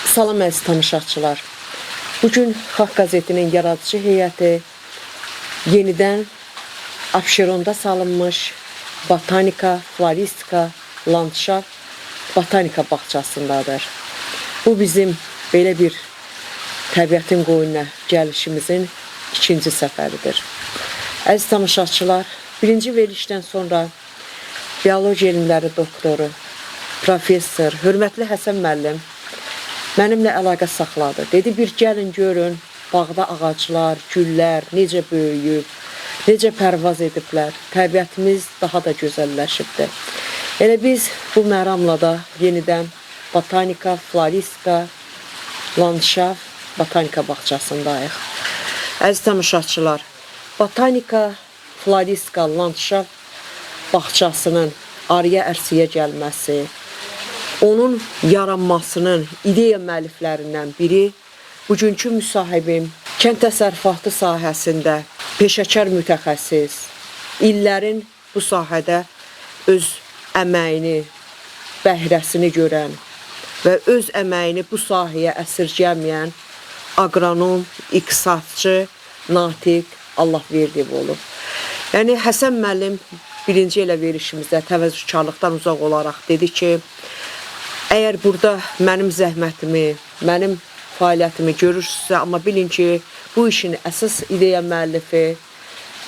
Salam əziz tamaşaçılar. Bugün Xalq Qəzetinin yaradıcı heyəti yenidən Abşeronda salınmış botanika, floristika, landşaft botanika bağçasındadır. Bu bizim belə bir təbiətin qoynuna gəlişimizin ikinci səfəridir. Əziz tamaşaçılar, birinci verilişdən sonra biologiya elmləri doktoru, professor, hörmətli Həsən müəllim mənimlə əlaqə saxladı. Dedi, bir gəlin görün, bağda ağaclar, güllər necə böyüyüb, necə pərvaz ediblər, təbiətimiz daha da gözəlləşibdir. Elə biz bu məramla da yenidən botanika, floristika, landşaft, botanika bağçasındayıq. Əziz tamaşaçılar, botanika, floristika, landşaft bağçasının arıya ərsiyə gəlməsi, onun yaranmasının ideya müəlliflərindən biri bugünkü müsahibim, kənd təsərrüfatı sahəsində peşəkar mütəxəssis, illərin bu sahədə öz əməyini, bəhrəsini görən və öz əməyini bu sahəyə əsirgəməyən aqronom, iqtisadçı, natiq Allahverdiyev olub. Yəni Həsən müəllim birinci elə verişimizdə təvəzzükarlıqdan uzaq olaraq dedi ki, əgər burada mənim zəhmətimi, mənim fəaliyyətimi görürsünüzsə, amma bilin ki, bu işin əsas ideya müəllifi,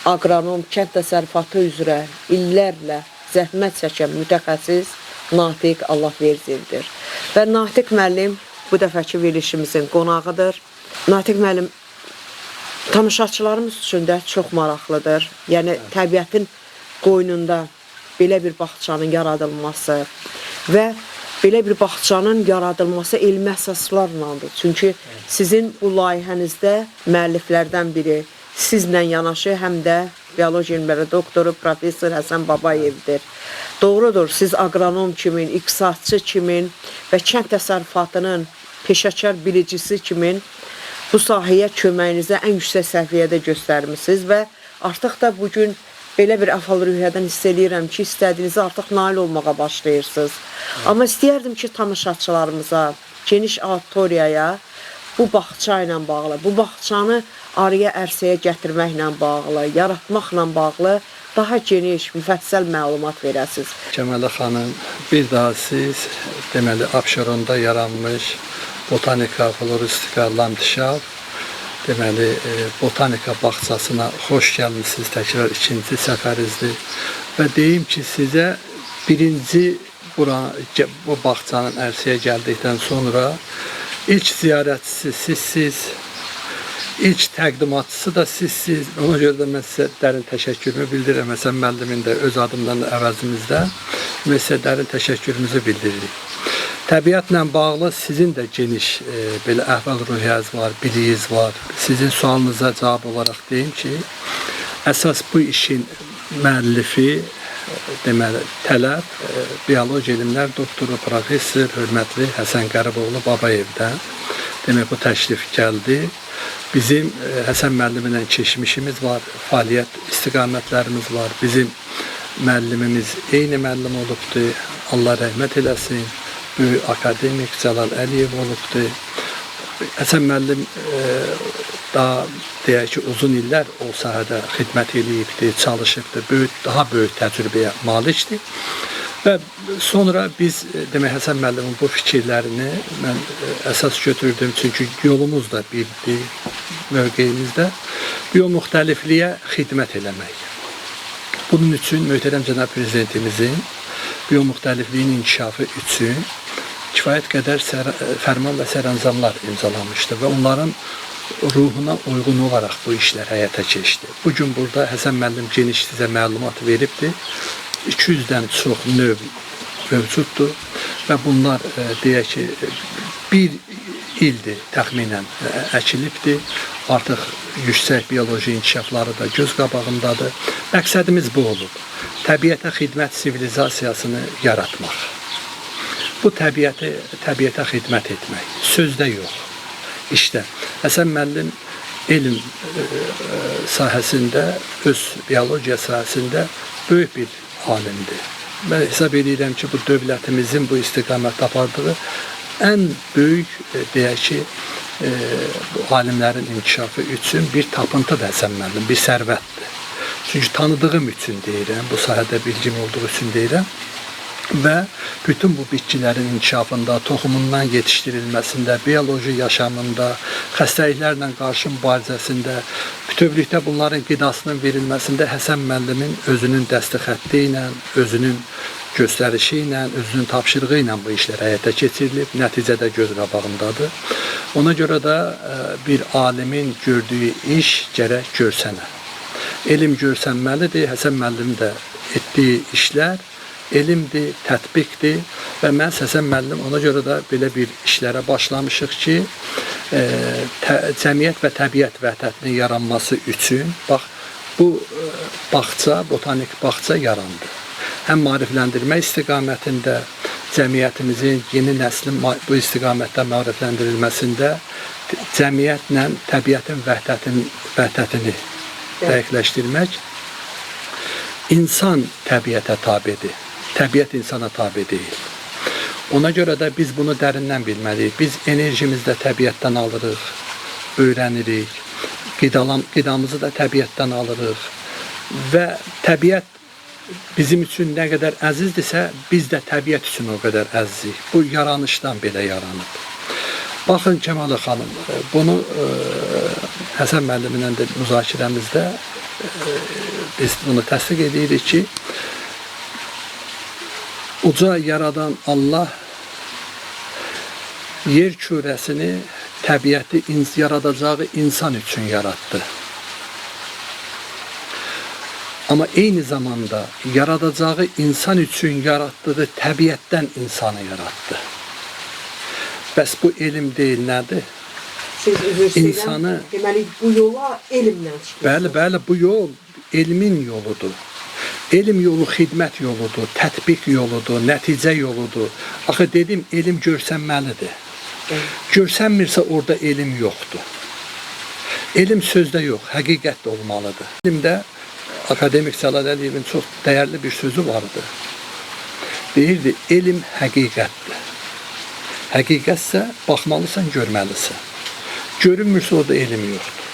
aqronom, kənd təsərrüfatı üzrə illərlə zəhmət çəkən mütəxəssis Natiq Allahverdiyevdir. Və Natiq müəllim bu dəfəki verilişimizin qonağıdır. Natiq müəllim tamaşaçılarımız üçün də çox maraqlıdır. Yəni təbiətin qoynunda belə bir bağçanın yaradılması və belə bir bağçanın yaradılması elmi əsaslarlandır. Çünki sizin bu layihənizdə müəlliflərdən biri sizlə yanaşı həm də biologiya elmləri doktoru professor Həsən Babayevdir. Doğrudur, siz aqronom kimin, iqtisadçı kimin və kənd təsərrüfatının peşəkar bilicisi kimin bu sahəyə köməyinizə ən yüksək səviyyədə göstərmişsiniz və artıq da bugün belə bir əfal-rühiyyədən hiss edirəm ki, istədiyinizi artıq nail olmağa başlayırsınız. Amma istəyərdim ki, tamaşaçılarımıza, geniş auditoriyaya bu bağça ilə bağlı, bu bağçanı arıya ərsəyə gətirməklə bağlı, yaratmaqla bağlı daha geniş, müfəssəl məlumat verəsiniz. Kəmələ xanım, bir daha siz deməli Abşeronda yaranmış botanika, floristika, landşaft deməli, botanika bağçasına xoş gəlmişsiniz, təkrar ikinci səfərinizdir. Və deyim ki, sizə birinci bu bağçanın ərsəyə gəldikdən sonra ilk ziyarətçisi sizsiz, ilk təqdimatçısı da sizsiz. Ona görə də mən sizə dərin təşəkkürümü bildirirəm. Həsən müəllimin də öz adımdan da əvəzimizdə və sizə dərin təşəkkürümüzü bildiririk. Təbiətlə bağlı sizin də geniş belə əhval-ruhiyyəniz var, biliyiniz var. Sizin sualınıza cavab olaraq deyim ki, əsas bu işin müəllifi, deməli, tələb biologiya elmlər doktoru, professor, hörmətli Həsən Qəriboğlu Babayevdən. Demək, bu təklif gəldi. Bizim Həsən müəllimlə keçmişimiz var, fəaliyyət istiqamətlərimiz var. Bizim müəllimimiz eyni müəllim olubdur, Allah rəhmət eləsin. Böyük akademik Cəlal Əliyev olubdur. Həsən müəllim daha deyək ki, uzun illər o sahədə xidmət edibdir, çalışıbdır, daha böyük təcrübəyə malikdir. Və sonra biz, demək, Həsən müəllimin bu fikirlərini mən əsas götürdüm, çünki yolumuz da birdir mövqeyimizdə, biomüxtəlifliyə xidmət eləmək. Bunun üçün möhtərəm cənab prezidentimizin biomüxtəlifliyin inkişafı üçün kifayət qədər fərman və sərəncamlar imzalanmışdı və onların ruhuna uyğun olaraq bu işlər həyata keçdi. Bugün burada Həsən müəllim geniş sizə məlumat veribdir. 200-dən çox növ mövcuddur və bunlar deyək ki, bir ildir təxminən əkilibdir. Artıq yüksək bioloji inkişafları da göz qabağındadır. Məqsədimiz bu olub. Təbiətə xidmət sivilizasiyasını yaratmaq. Bu təbiətə xidmət etmək. Sözdə yox. İşdə Həsən müəllim elm sahəsində, öz biologiya sahəsində böyük bir alimdir. Mən hesab edirəm ki, bu dövlətimizin bu istiqamətdə apardığı ən böyük deyək ki, bu alimlərin inkişafı üçün bir tapıntı da Həsən müəllim, bir sərvətdir. Çünki tanıdığım üçün deyirəm, bu sahədə bilgim olduğu üçün deyirəm və bütün bu bitkilərin inkişafında, toxumundan yetişdirilməsində, bioloji yaşamında, xəstəliklərlə qarşı mübarizəsində, bütövlükdə bunların qidasının verilməsində Həsən müəllimin özünün dəstəxətti ilə, özünün göstərişi ilə, özünün tapşırığı ilə bu işlər həyata keçirilib, nəticədə göz qabağındadır. Ona görə də bir alimin gördüyü iş gərək görsənə. Elm görsənməlidir, Həsən müəllim də etdiyi işlər elmdir, tətbiqdir və mən Həsən müəllim ona görə də belə bir işlərə başlamışıq ki, cəmiyyət və təbiət vəhdətinin yaranması üçün bax bu bağça, botanik bağça yarandı. Həm maarifləndirmə istiqamətində cəmiyyətimizin yeni nəslin bu istiqamətdə maarifləndirilməsində cəmiyyətlə təbiətin vəhdətini dəqiqləşdirmək. İnsan təbiətə tabedir. Təbiət insana tabe deyil. Ona görə də biz bunu dərindən bilməliyik. Biz enerjimizi də təbiətdən alırıq, öyrənirik, qidamızı da təbiətdən alırıq və təbiət bizim üçün nə qədər əzizdirsə, biz də təbiət üçün o qədər əzizik. Bu yaranışdan belə yaranıb. Baxın Kəmalə xanım, bunu Həsən müəllimlə də müzakirəmizdə biz bunu təsdiq edirik ki, uca yaradan Allah yer kürəsini, təbiəti yaradacağı insan üçün yaratdı. Amma eyni zamanda yaradacağı insan üçün yaratdığı təbiətdən insanı yaratdı. Bəs bu elm deyil, nədir? Siz üzr deməli bu yola elmlə çıxıyorsunuz. Bəli, bu yol elmin yoludur. Elm yolu xidmət yoludur, tətbiq yoludur, nəticə yoludur. Axı dedim, elm görsənməlidir. Görsənmirsə orada elm yoxdur. Elm sözdə yox, həqiqət də olmalıdır. Elmdə akademik Cəlal Əliyevin çox dəyərli bir sözü vardı. Deyirdi, elm həqiqətdir. Həqiqətsə baxmalısan, görməlisən. Görünmürsə orada elm yoxdur.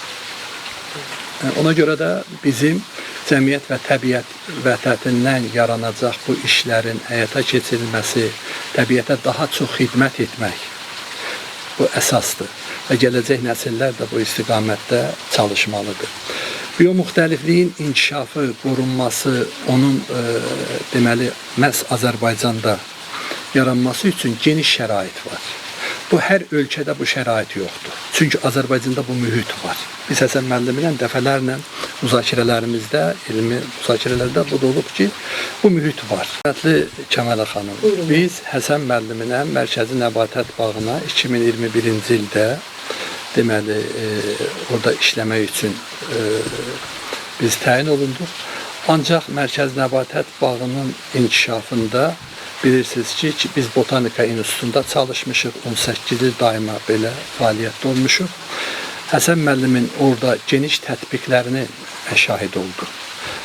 Ona görə də bizim cəmiyyət və təbiət vəhdətindən yaranacaq bu işlərin həyata keçirilməsi, təbiətə daha çox xidmət etmək bu əsasdır və gələcək nəsillər də bu istiqamətdə çalışmalıdır. Biomuxtəlifliyin inkişafı, qorunması, onun deməli məhz Azərbaycanda yaranması üçün geniş şərait var. Bu hər ölkədə bu şərait yoxdur. Çünki Azərbaycanda bu mühit var. Biz Həsən müəllimlə dəfələrlə müzakirələrimizdə, elmi müzakirələrdə bu da olub ki, bu mühit var. Hörmətli Kəmalə xanım, biz Həsən müəllimlə Mərkəzi Nəbatət bağına 2021-ci ildə deməli orada işləmək üçün biz təyin olunduq. Ancaq Mərkəzi Nəbatət bağının inkişafında bilirsiniz ki, biz Botanika İnstitutunda çalışmışıq, 18 il daima belə fəaliyyətdə olmuşuq. Həsən müəllimin orada geniş tətbiqlərini şahid oldu.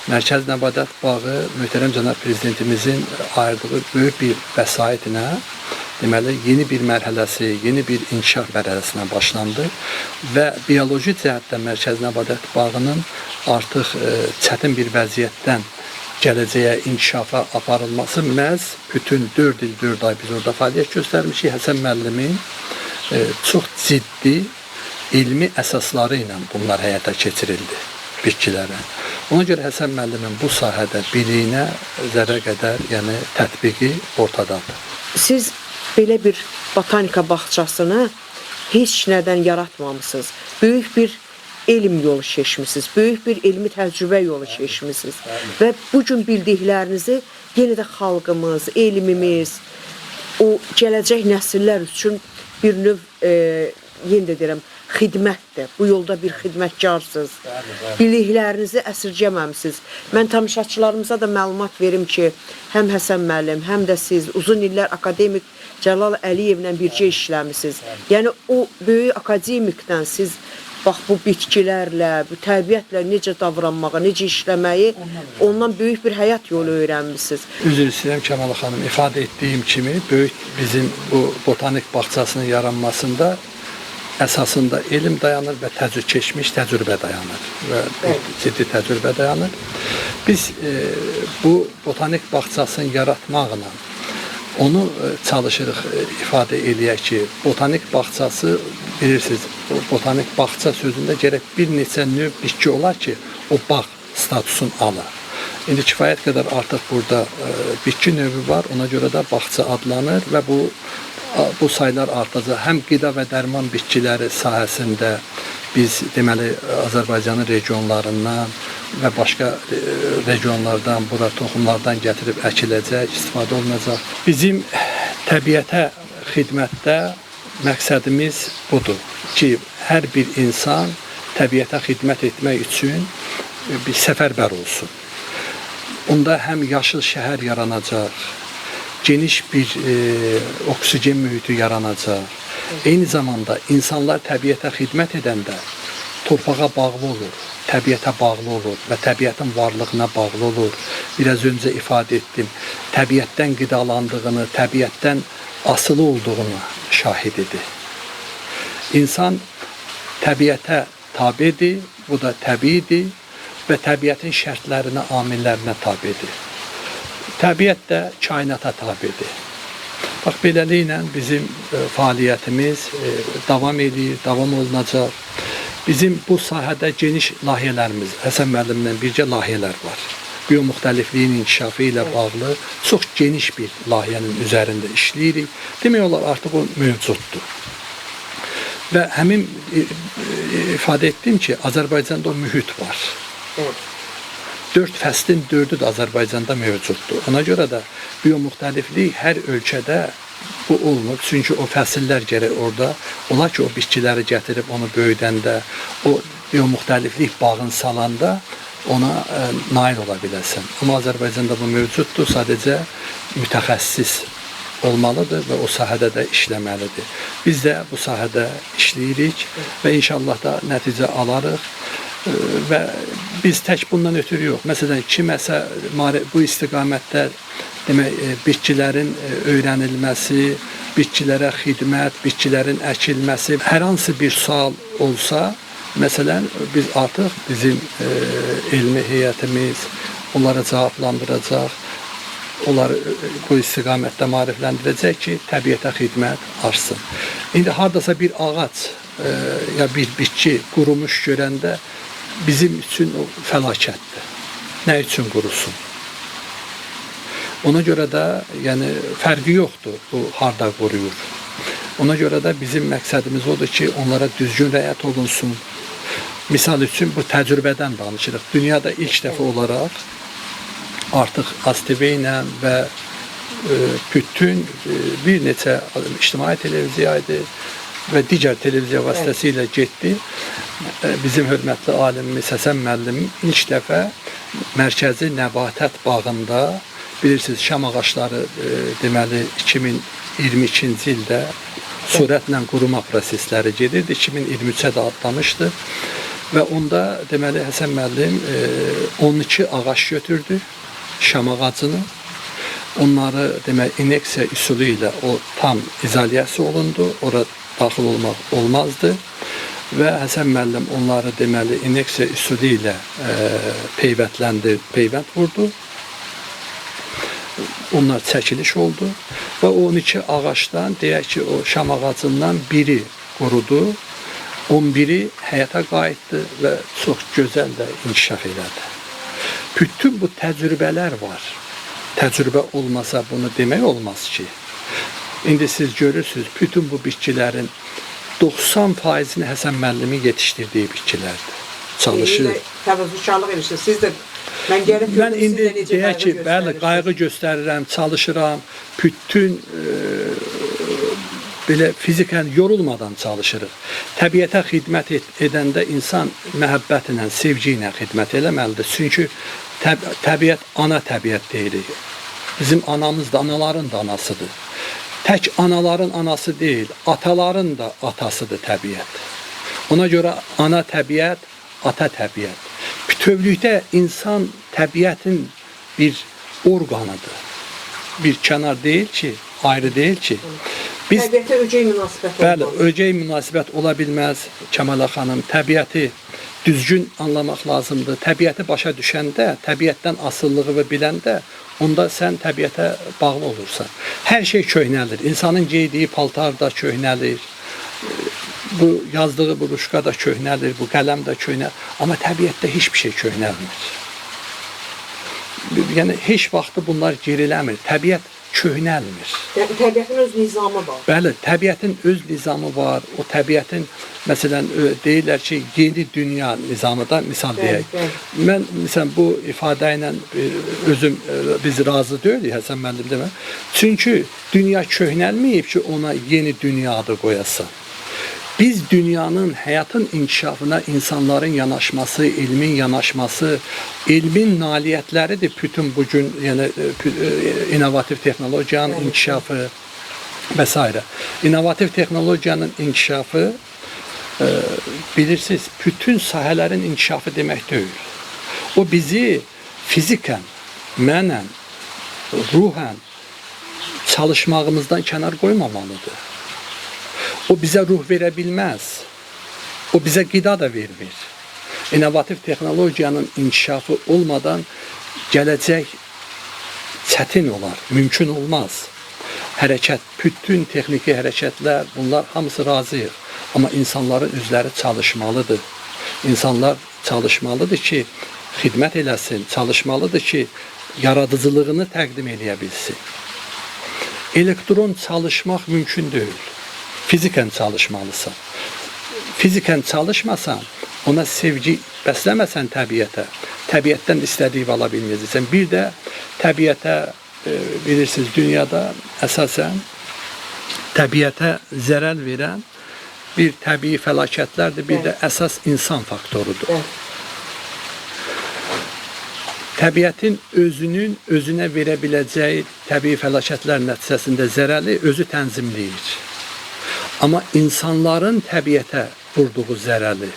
Mərkəzi Nəbatət bağı möhtərəm cənab prezidentimizin ayırdığı böyük bir vəsaitinə deməli yeni bir mərhələsi, yeni bir inkişaf mərhələsinə başlandı və bioloji cəhətdən Mərkəzi Nəbatət bağının artıq çətin bir vəziyyətdən gələcəyə inkişafa aparılması məhz bütün 4 il, 4 ay biz orada fəaliyyət göstərmişik. Həsən müəllimin çox ciddi elmi əsasları ilə bunlar həyata keçirildi bitkilərə. Ona görə Həsən müəllimin bu sahədə biliyinə zərrə qədər, yəni tətbiqi ortadadır. Siz belə bir botanika bağçasını heç nədən yaratmamısınız. Böyük bir elm yolu seçmisiniz, böyük bir elmi təcrübə yolu seçmisiniz və bu gün bildiklərinizi yenə də xalqımız, elmimiz, o gələcək nəsillər üçün bir növ, yenə də deyirəm, xidmətdir. Bu yolda bir xidmətkarsınız. Biliklərinizi əsirgəməmisiniz. Mən tamaşaçılarımıza da məlumat verim ki, həm Həsən müəllim, həm də siz uzun illər akademik Cəlal Əliyevlə bircə işləmisiniz. Yəni o böyük akademikdən siz bax bu bitkilərlə, bu təbiətlə necə davranmağı, necə işləməyi ondan böyük bir həyat yolu öyrənmisiniz. Üzr istəyirəm Kəmal xanım, ifadə etdiyim kimi böyük bizim bu botanik bağçasının yaranmasında əsasında elm dayanır və keçmiş təcrübə dayanır və ciddi təcrübə dayanır. Biz bu botanik bağçasını yaratmaqla onu çalışırıq ifadə eləyək ki, botanik bağçası bilirsiniz, botanik bağça sözündə gərək bir neçə növ bitki olar ki, o bağ statusun alır. İndi kifayət qədər artıq burada bitki növü var, ona görə də bağça adlanır və bu saylar artacaq. Həm qida və dərman bitkiləri sahəsində biz deməli Azərbaycanın regionlarından və başqa regionlardan, bura toxumlardan gətirib əkiləcək, istifadə olunacaq. Bizim təbiətə xidmətdə məqsədimiz budur ki, hər bir insan təbiətə xidmət etmək üçün bir səfərbər olsun. Onda həm yaşıl şəhər yaranacaq, geniş bir oksigen mühiti yaranacaq. Eyni zamanda insanlar təbiətə xidmət edəndə torpağa bağlı olur, təbiətə bağlı olur və təbiətin varlığına bağlı olur. Biraz öncə ifadə etdim, təbiətdən qidalandığını, təbiətdən asılı olduğunu şahid edir. İnsan təbiətə tabedir, bu da təbiidir və təbiətin şərtlərinə, amillərinə tabedir. Təbiət də kainata tabedir. Bax, beləliklə bizim fəaliyyətimiz davam edir, davam olunacaq. Bizim bu sahədə geniş layihələrimiz, Həsən müəllimlə birgə layihələr var. Biomuxtəlifliyin inkişafı ilə bağlı çox geniş bir layihənin üzərində işləyirik. Demək olar, artıq o mövcuddur. Və həmin ifadə etdim ki, Azərbaycanda o mühit var. 4 fəslin 4'ü də Azərbaycanda mövcuddur. Ona görə də biomuxtəliflik hər ölkədə bu olmur. Çünki o fəsillər gərək orada ola ki, o bitkiləri gətirib onu böyüdəndə, o biomuxtəliflik bağını salanda ona nail ola biləsən. Amma Azərbaycanda bu mövcuddur, sadəcə mütəxəssis olmalıdır və o sahədə də işləməlidir. Biz də bu sahədə işləyirik və inşallah da nəticə alarıq. Və biz tək bundan ötürü yox. Məsələn, kiməsə bu istiqamətdə demək, bitkilərin öyrənilməsi, bitkilərə xidmət, bitkilərin əkilməsi, hər hansı bir sual olsa, məsələn, biz artıq bizim elmi heyətimiz onlara cavablandıracaq, onları bu istiqamətdə maarifləndirəcək ki, təbiətə xidmət artsın. İndi hardasa bir ağac ya bir bitki qurumuş görəndə bizim üçün o fəlakətdir. Nə üçün qurusun? Ona görə də yəni, fərqi yoxdur bu harda quruyur. Ona görə də bizim məqsədimiz odur ki, onlara düzgün rəayət olunsun. Misal üçün bu təcrübədən danışırıq. Dünyada ilk dəfə olaraq artıq ASTV ilə və bütün bir neçə ictimai televiziyaydı və digər televiziya vasitəsilə getdi. Bizim hörmətli alimimiz Həsən müəllim ilk dəfə Mərkəzi Nəbatət bağında, bilirsiniz, şam ağacları deməli 2022-ci ildə sürətlə quruma prosesləri gedirdi. 2023-ə də atlamışdı və onda deməli Həsən müəllim 12 ağac götürdü, şam ağacını. Onları demək ineksiya üsulu ilə o tam izolyasiya olundu. Ora daxil olmaq olmazdı. Və Həsən müəllim onları deməli ineksiya üsulu ilə peyvənd vurdu. Onlar çəkiliş oldu və 12 ağacdan, deyək ki, o şam ağacından biri qurudu, 11-i həyata qayıtdı və çox gözəl də inkişaf elədi. Bütün bu təcrübələr var. Təcrübə olmasa bunu demək olmaz ki. İndi siz görürsünüz, bütün bu bitkilərin 90%'ni Həsən müəllimin yetişdirdiyi bitkilərdir. Çalışır. Təvəzzükarlıq edirsiniz. Siz də mən indi deyək ki, bəli, qayğı göstərirəm, çalışıram. Bütün belə fizikən yorulmadan çalışırıq. Təbiətə xidmət edəndə insan məhəbbətlə, sevgi ilə xidmət eləməlidir. Çünki təbiət ana təbiət deyirik. Bizim anamız da anaların da anasıdır. Tək anaların anası deyil, ataların da atasıdır təbiət. Ona görə ana təbiət, ata təbiət. Bütövlükdə insan təbiətin bir orqanıdır. Bir kənar deyil ki, ayrı deyil ki. Biz Təbiətə ögey münasibət bəli, olmalı. ögey münasibət ola bilməz Kəmala xanım. Təbiəti düzgün anlamaq lazımdır. Təbiəti başa düşəndə, təbiətdən asılılığı biləndə, onda sən təbiətə bağlı olursan. Hər şey köhnəlir. İnsanın geydiyi paltar da köhnəlir. Bu yazdığı bu ruşka da köhnəlir, bu qələm də köhnəlir. Amma təbiətdə heç bir şey köhnəlmir. Yəni heç vaxtı bunlar geriləmir. Təbiət köhnəlmir. Yəni, təbiətin öz nizamı var. Bəli, təbiətin öz nizamı var. O təbiətin, məsələn, deyirlər ki, yeni dünya nizamı da misal deyək. bəli. Mən, məsələn, bu ifadə ilə özüm, biz razı deyilik, Həsən müəllim demə. Çünki dünya köhnəlməyib ki, ona yeni dünya adı qoyasan. Biz dünyanın, həyatın inkişafına insanların yanaşması, ilmin yanaşması, ilmin nailiyyətləridir bütün bugün, yəni innovativ texnologiyanın inkişafı və s. İnnovativ texnologiyanın inkişafı bilirsiniz, bütün sahələrin inkişafı demək deyil. O bizi fizikən, mənən, ruhən çalışmağımızdan kənar qoymamalıdır. O bizə ruh verə bilməz. O bizə qida da vermir. İnnovativ texnologiyanın inkişafı olmadan gələcək çətin olar, mümkün olmaz. Hərəkət, bütün texniki hərəkətlər, bunlar hamısı razıyıq. Amma insanların özləri çalışmalıdır. İnsanlar çalışmalıdır ki, xidmət eləsin, çalışmalıdır ki, yaradıcılığını təqdim eləyə bilsin. Elektron çalışmaq mümkün deyil. Fizikən çalışmalısan. Fizikən çalışmasan, ona sevgi bəsləməsən təbiətə, təbiətdən istədiyi ala bilməyəcəksən. Bir də təbiətə, bilirsiniz, dünyada əsasən təbiətə zərər verən bir təbii fəlakətlərdir, bir də əsas insan faktorudur. Təbiətin özünün özünə verə biləcəyi təbii fəlakətlər nəticəsində zərəri özü tənzimləyir. Amma insanların təbiətə vurduğu zərəri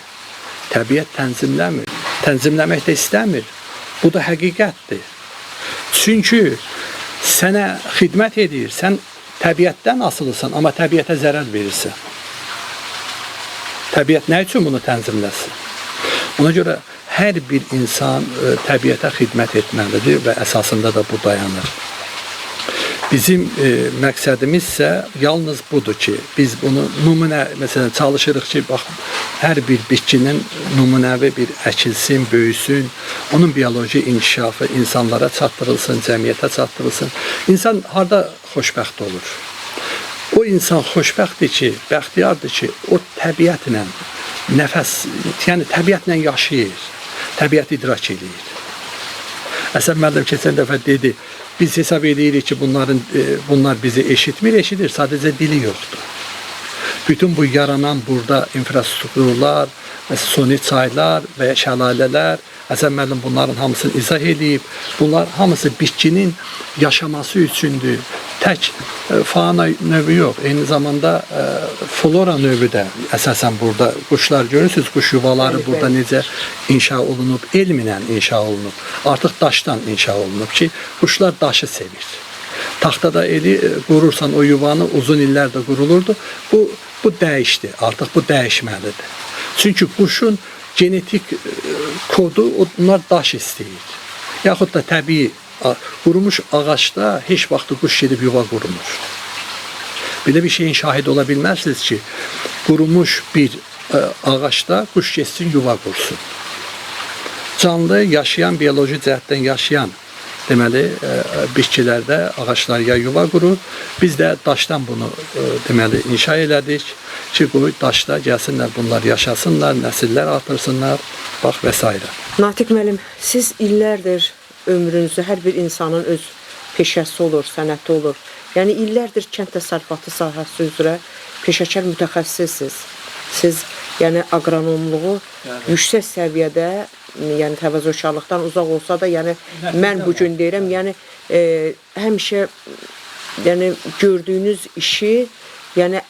təbiət tənzimləmir. Tənzimləmək də istəmir. Bu da həqiqətdir. Çünki sənə xidmət edir, sən təbiətdən asılısan, amma təbiətə zərər verirsən. Təbiət nə üçün bunu tənzimləsin? Ona görə hər bir insan təbiətə xidmət etməlidir və əsasında da bu dayanır. Bizim məqsədimiz isə yalnız budur ki, biz bunu nümunə, məsələn, çalışırıq ki, bax, hər bir bitkinin nümunəvi bir əkilsin, böyüsün, onun bioloji inkişafı insanlara çatdırılsın, cəmiyyətə çatdırılsın. İnsan harda xoşbəxt olur? O insan xoşbəxtdir ki, bəxtiyardır ki, o təbiətlə nəfəs, yəni təbiətlə yaşayır, təbiət idrak edir. Həsən müəllim keçən dəfə dedi, biz hesab edirik ki, bunlar bizi eşitmir, eşidir, sadəcə dili yoxdur. Bütün bu yaranan burada infrastrukturlar, suni çaylar və ya şəlalələr, Həsən müəllim bunların hamısını izah edib. Bunlar hamısı bitkinin yaşaması üçündür. Tək fauna növü yox, eyni zamanda flora növü də əsasən burada quşlar görürsünüz, quş yuvaları burada necə inşa olunub, elmlə inşa olunub. Artıq daşdan inşa olunub ki, quşlar daşı sevir. Taxtada qurursan o yuvanı uzun illərdə qurulurdu. Bu dəyişdi, artıq bu dəyişməlidir. Çünki quşun genetik kodu onlar daş istəyir. Yaxud da təbii qurumuş ağaçda heç vaxt quş gedib yuva qurmur. Belə bir şeyin şahid ola bilməzsiniz ki, qurumuş bir ağaçda quş getsin yuva qursun. Canlı, yaşayan, bioloji cəhətdən yaşayan deməli, bitkilərdə ağaçlar ya yuva qurur. Biz də daşdan bunu deməli inşa elədik ki, qoy daşda gəlsinlər, bunlar yaşasınlar, nəsillər artırsınlar, bax və s. Natiq müəllim, siz illərdir ömrünüzü, hər bir insanın öz peşəsi olur, sənəti olur. Yəni illərdir kənd təsərrüfatı sahəsi üzrə peşəkar mütəxəssissiniz. Siz yəni aqronomluğu yüksək səviyyədə, yəni təvazökarlıqdan uzaq olsa da, yəni mən bu gün deyirəm, yəni həmişə yəni gördüyünüz işi, yəni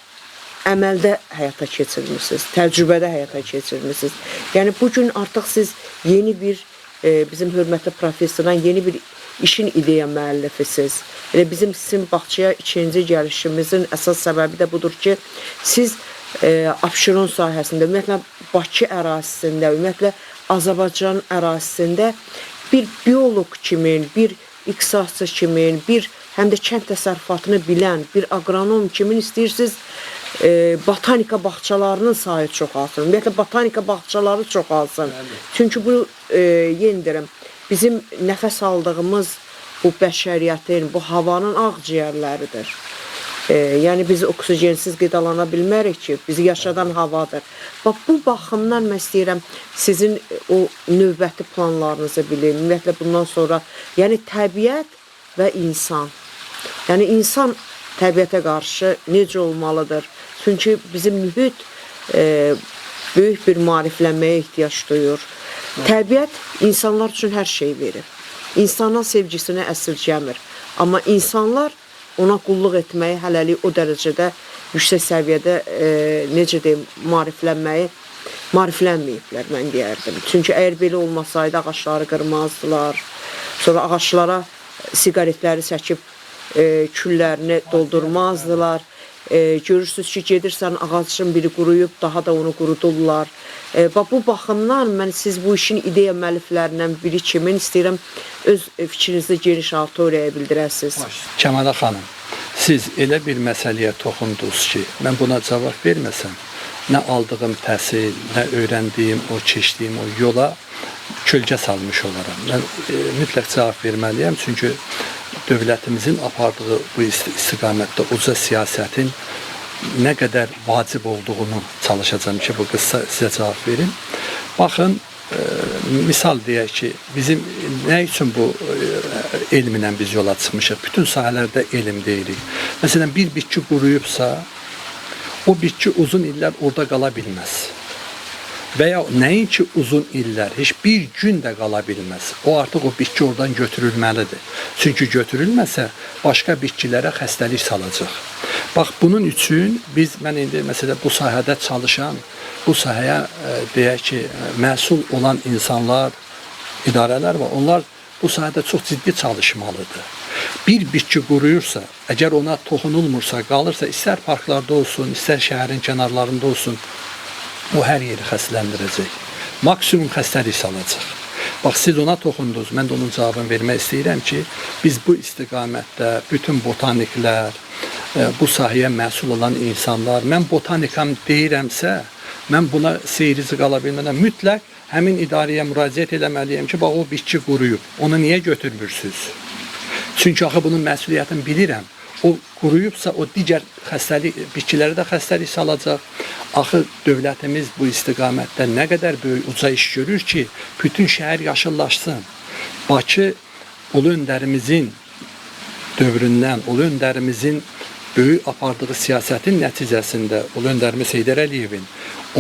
əməldə həyata keçirmisiniz, təcrübədə həyata keçirmisiniz. Yəni bu gün artıq siz yeni bir bizim hörmətli professordan yeni bir işin ideya müəllifisiniz. Elə bizim sizin bağçaya ikinci gəlişimizin əsas səbəbi də budur ki, siz Abşeron sahəsində, ümumiyyətlə Bakı ərazisində, ümumiyyətlə Azərbaycan ərazisində bir bioloq kimi, bir iqtisadçı kimi, bir həm də kənd təsərrüfatını bilən bir aqronom kimi istəyirsiniz botanika bağçalarının sayı çoxalsın. Ümumiyyətlə botanika bağçaları çoxalsın. Çünki bu yenidirim, bizim nəfəs aldığımız bu bəşəriyyətin, bu havanın ağciyərləridir. Yəni biz oksigensiz qidalana bilmərik ki, bizi yaşadan havadır. Bax, bu baxımdan mən istəyirəm sizin o növbəti planlarınızı bilin. Ümumiyyətlə bundan sonra, yəni təbiət və insan. Yəni insan təbiətə qarşı necə olmalıdır? Çünki bizim mühit böyük bir maariflənməyə ehtiyac duyur. Təbiət insanlar üçün hər şey verir. İnsanın sevgisini əsirgəmir. Amma insanlar ona qulluq etməyi hələlik o dərəcədə yüksək səviyyədə necə deyim, maariflənməyiblər, mən deyərdim. Çünki əgər belə olmasaydı ağaçları qırmazdılar, sonra ağaçlara siqaretləri çəkib küllərini doldurmazdılar. Görürsünüz ki, gedirsən ağacın biri quruyub, daha da onu qurudurlar. Bu baxımdan mən siz bu işin ideya müəlliflərindən biri kimi istəyirəm öz fikrinizi geniş auditoriyaya bildirəsiniz. Kəmalə xanım, siz elə bir məsələyə toxundunuz ki, mən buna cavab verməsəm, nə aldığım təhsil, nə öyrəndiyim, o keçdiyim o yola kölgə salmış olaram. Mən mütləq cavab verməliyəm, çünki dövlətimizin apardığı bu istiqamətdə uca siyasətin nə qədər vacib olduğunu çalışacağım ki, bu qısa sizə cavab verim. Baxın, misal deyək ki, bizim nə üçün bu elmlə biz yola çıxmışıq? Bütün sahələrdə elm deyirik. Məsələn, bir bitki quruyubsa, o bitki uzun illər orada qala bilməz. Və ya nəinki uzun illər, heç bir gün də qala bilməz. O artıq o bitki oradan götürülməlidir. Çünki götürülməsə, başqa bitkilərə xəstəlik salacaq. Bax, bunun üçün mən indi məsələn bu sahədə çalışan, bu sahəyə deyək ki, məsul olan insanlar, idarələr var. Onlar bu sahədə çox ciddi çalışmalıdır. Bir bitki quruyursa, əgər ona toxunulmursa, qalırsa, istər parklarda olsun, istər şəhərin kənarlarında olsun, o hər yeri xəstələndirəcək. Maksimum xəstəlik salacaq. Bax, siz ona toxundunuz, mən də onun cavabını vermək istəyirəm ki, biz bu istiqamətdə bütün botaniklər, bu sahəyə məsul olan insanlar, mən botanikam deyirəmsə, mən buna seyirci qala bilmədən mütləq həmin idarəyə müraciət eləməliyəm ki, bax, o bitki quruyub, onu niyə götürmürsünüz? Çünki axı bunun məsuliyyətini bilirəm. O quruyubsa, o digər bitkilərə də xəstəlik salacaq. Axı dövlətimiz bu istiqamətdə nə qədər böyük uca iş görür ki, bütün şəhər yaşıllaşsın. Bakı Ulu Öndərimizin dövründən, Ulu Öndərimizin böyük apardığı siyasətin nəticəsində, Ulu Öndərimiz Heydər Əliyevin,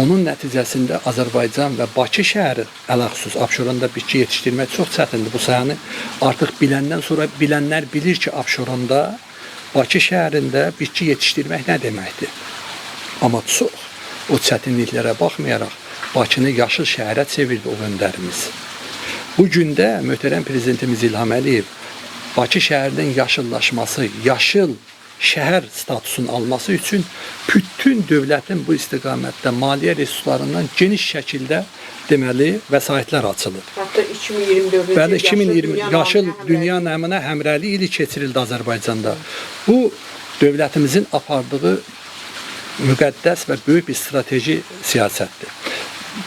onun nəticəsində Azərbaycan və Bakı şəhəri, ələxüsus Abşeronda bitki yetişdirmək çox çətindir. Bu sahəni artıq biləndən sonra bilənlər bilir ki, Abşeronda, Bakı şəhərində bitki yetişdirmək nə deməkdir? Amma çox o çətinliklərə baxmayaraq Bakını yaşıl şəhərə çevirdi Ulu Öndərimiz. Bu gündə möhtərəm prezidentimiz İlham Əliyev Bakı şəhərinin yaşıllaşması, yaşıl şəhər statusunun alması üçün bütün dövlətin bu istiqamətdə maliyyə resurslarından geniş şəkildə deməli vəsaitlər açılır. Hətta 2024-cü Bəli, 2020 yaşıl dünya nəmunə həmrəylik ili keçirildi Azərbaycanda. Bu dövlətimizin apardığı müqəddəs və böyük bir strateji siyasətdir.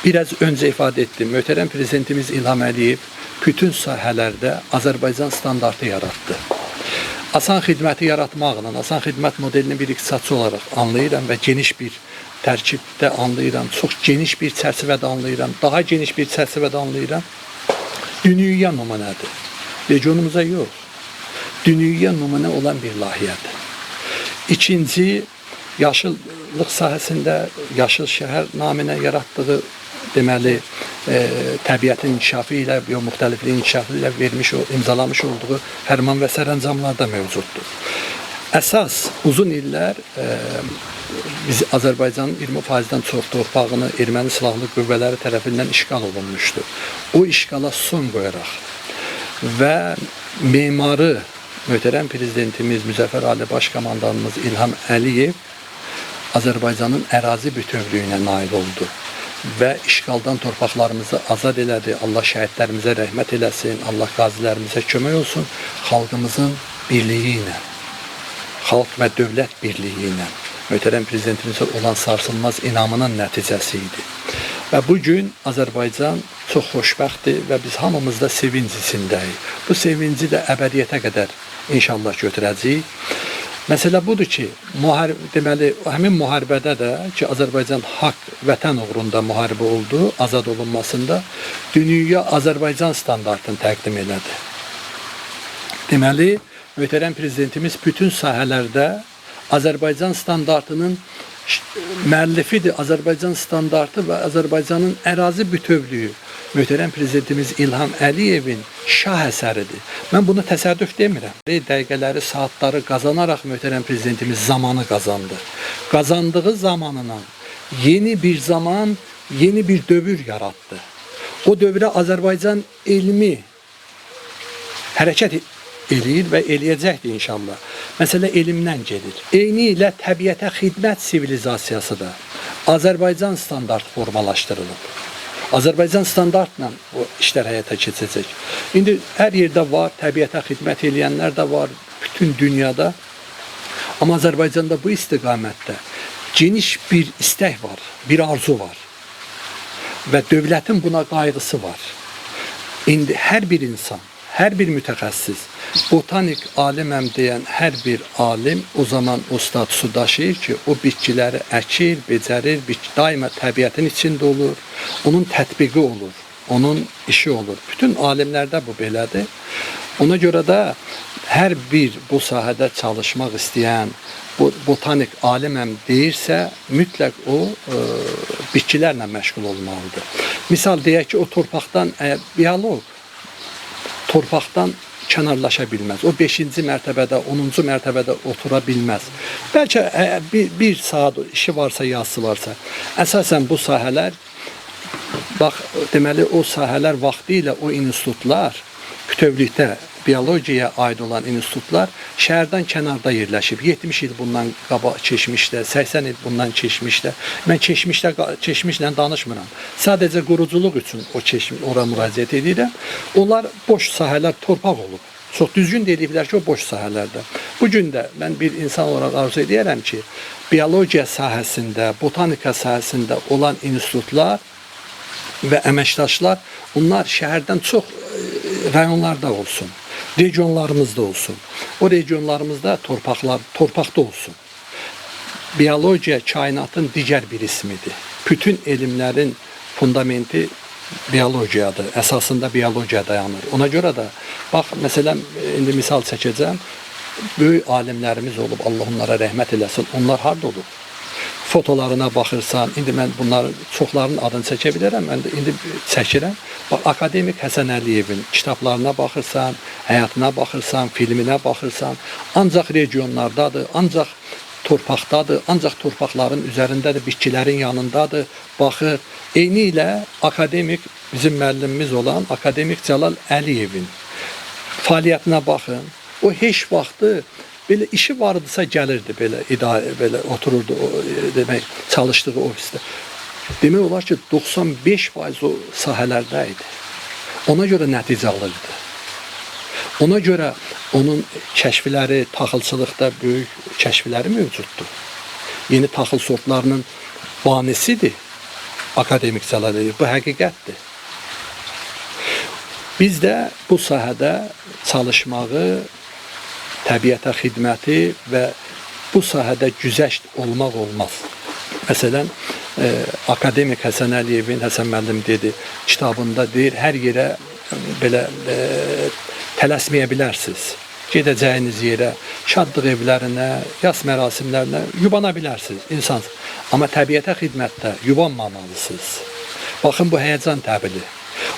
Biraz öncə ifadə etdim, möhtərəm prezidentimiz İlham Əliyev bütün sahələrdə Azərbaycan standartı yaratdı. Asan xidməti yaratmaqla, asan xidmət modelini bir iqtisadçı olaraq anlayıram və geniş bir tərkibdə anlayıram, çox geniş bir çərçivədə anlayıram, daha geniş bir çərçivədə anlayıram. Dünyaya nümunədir. Regionumuza yox, dünyaya nümunə olan bir layihədir. İkinci, yaşıllıq sahəsində yaşıl şəhər naminə yaratdığı deməli təbiətin inkişafı ilə, biomüxtəlifliyin inkişafı ilə imzalamış olduğu fərman və sərəncamlarda mövcuddur. Əsas uzun illər biz Azərbaycanın 20%-dən çox torpağını erməni silahlı qüvvələri tərəfindən işğal olunmuşdu. O işğala son qoyaraq və memarı möhtərəm prezidentimiz Müzəffər Ali Başkomandanımız İlham Əliyev Azərbaycanın ərazi bütövlüyünə nail oldu və işğaldan torpaqlarımızı azad elədi. Allah şəhidlərimizə rəhmət eləsin, Allah qazilərimizə kömək olsun, xalqımızın birliyi ilə, xalq və dövlət birliyi ilə möhtərəm prezidentimizə olan sarsılmaz inamının nəticəsi idi. Və bugün Azərbaycan çox xoşbəxtdir və biz hamımız da sevinc içindəyik. Bu sevinci də əbədiyyətə qədər inşallah götürəcəyik. Məsələ budur ki, deməli, həmin müharibədə də ki, Azərbaycan haqq, vətən uğrunda müharibə oldu, azad olunmasında dünyaya Azərbaycan standartını təqdim elədi. Deməli, möhtərəm prezidentimiz bütün sahələrdə Azərbaycan standartının müəllifidir. Azərbaycan standartı və Azərbaycanın ərazi bütövlüyü möhtərəm prezidentimiz İlham Əliyevin şah əsəridir. Mən bunu təsadüf demirəm. Dəqiqələri, saatları qazanaraq möhtərəm prezidentimiz zamanı qazandı. Qazandığı zamanına yeni bir zaman, yeni bir dövr yaratdı. O dövrə Azərbaycan elmi hərəkət eləyir və eləyəcəkdir inşallah. Məsələ elmdən gedir. Eyni ilə təbiətə xidmət sivilizasiyası da Azərbaycan standart formalaşdırılıb. Azərbaycan standartla bu işlər həyata keçəcək. İndi hər yerdə var, təbiətə xidmət eləyənlər də var, bütün dünyada. Amma Azərbaycanda bu istiqamətdə geniş bir istək var, bir arzu var. Və dövlətin buna qayğısı var. İndi hər bir insan, hər bir mütəxəssis, botanik aliməm deyən hər bir alim o zaman o statusu daşıyır ki, o bitkiləri əkir, becərir, daima təbiətin içində olur, onun tətbiqi olur, onun işi olur. Bütün alimlərdə bu belədir. Ona görə də hər bir bu sahədə çalışmaq istəyən, botanik aliməm deyirsə, mütləq o bitkilərlə məşğul olmalıdır. Misal deyək ki, o torpaqdan biolog torpaqdan kənarlaşa bilməz. O 5-ci mərtəbədə, 10-cu mərtəbədə otura bilməz. Bəlkə bir saat işi varsa, yazısı varsa. Əsasən bu sahələr, bax, deməli, o sahələr vaxtı ilə o institutlar, bütövlükdə biologiyaya aid olan institutlar şəhərdən kənarda yerləşib. 70 il bundan keçmişdə, 80 il bundan keçmişdə. Mən keçmişlə danışmıram. Sadəcə quruculuq üçün ora müraciət edirəm. Onlar boş sahələr, torpaq olub. Çox düzgün deyiblər ki, o boş sahələrdə. Bugün də mən bir insan olaraq arzu edirəm ki, biologiya sahəsində, botanika sahəsində olan institutlar və əməkdaşlar, onlar şəhərdən çox rayonlarda olsun. Regionlarımızda olsun. O regionlarımızda torpaqda olsun. Biologiya kainatın digər bir ismidir. Bütün elmlərin fundamenti biologiyadır. Əsasında biologiya dayanır. Ona görə də, bax, məsələn, indi misal çəkəcəm, böyük alimlərimiz olub, Allah onlara rəhmət eləsin. Onlar harda olub? Fotolarına baxırsan, indi mən bunların çoxlarının adını çəkə bilərəm, mən də indi çəkirəm. Bax, akademik Həsən Əliyevin kitablarına baxırsan, həyatına baxırsan, filminə baxırsan, ancaq regionlardadır, ancaq torpaqdadır, ancaq torpaqların üzərindədir, bitkilərin yanındadır, baxır. Eyni ilə akademik, bizim müəllimimiz olan akademik Cəlal Əliyevin fəaliyyətinə baxın. O heç vaxtı belə işi vardısa gəlirdi, belə otururdu, demək, çalışdığı ofisdə. Demək olar ki, 95% o sahələrdə idi. Ona görə nəticə alırdı. Ona görə onun kəşfləri, taxılçılıqda böyük kəşfləri mövcuddur. Yeni taxıl sortlarının banisidir akademik Cəlal Əliyev. Bu həqiqətdir. Biz də bu sahədə çalışmağı, təbiətə xidməti və bu sahədə güzəşt olmaq olmaz. Məsələn, akademik Həsən Əliyevin, Həsən müəllim dedi, kitabında deyir, hər yerə belə tələsməyə bilərsiniz. Gedəcəyiniz yerə, şadlıq evlərinə, yas mərasimlərinə yubana bilərsiniz, insan. Amma təbiətə xidmətdə yubanmamalısınız. Baxın, bu həyəcan təbili.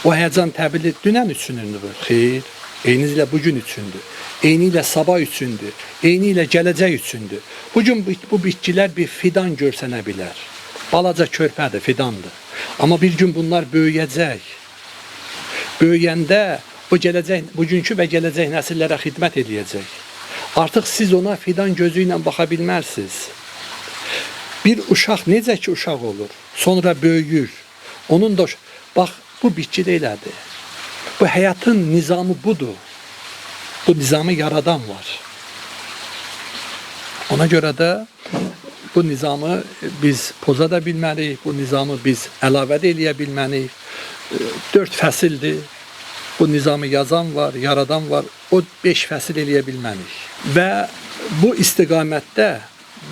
O həyəcan təbili dünən üçünündür, xeyr. Eynilə bu gün üçündür. Eynilə sabah üçündür. Eynilə gələcək üçündür. Bu gün bu bitkilər bir fidan görsənə bilər. Balaca körpədir, fidandır. Amma bir gün bunlar böyüyəcək. Böyüyəndə o gələcək, bugünkü və gələcək nəsillərə xidmət edəcək. Artıq siz ona fidan gözü ilə baxa bilmərsiniz. Bir uşaq necə ki uşaq olur, sonra böyüyür. Onun da bax bu bitki də elədir. Bu həyatın nizamı budur. Bu nizamı yaradan var. Ona görə də bu nizamı biz poza da bilməliyik, bu nizamı biz əlavə də eləyə bilməliyik. 4 fəsildir. Bu nizamı yazan var, yaradan var. O 5 fəsil eləyə bilməliyik. Və bu istiqamətdə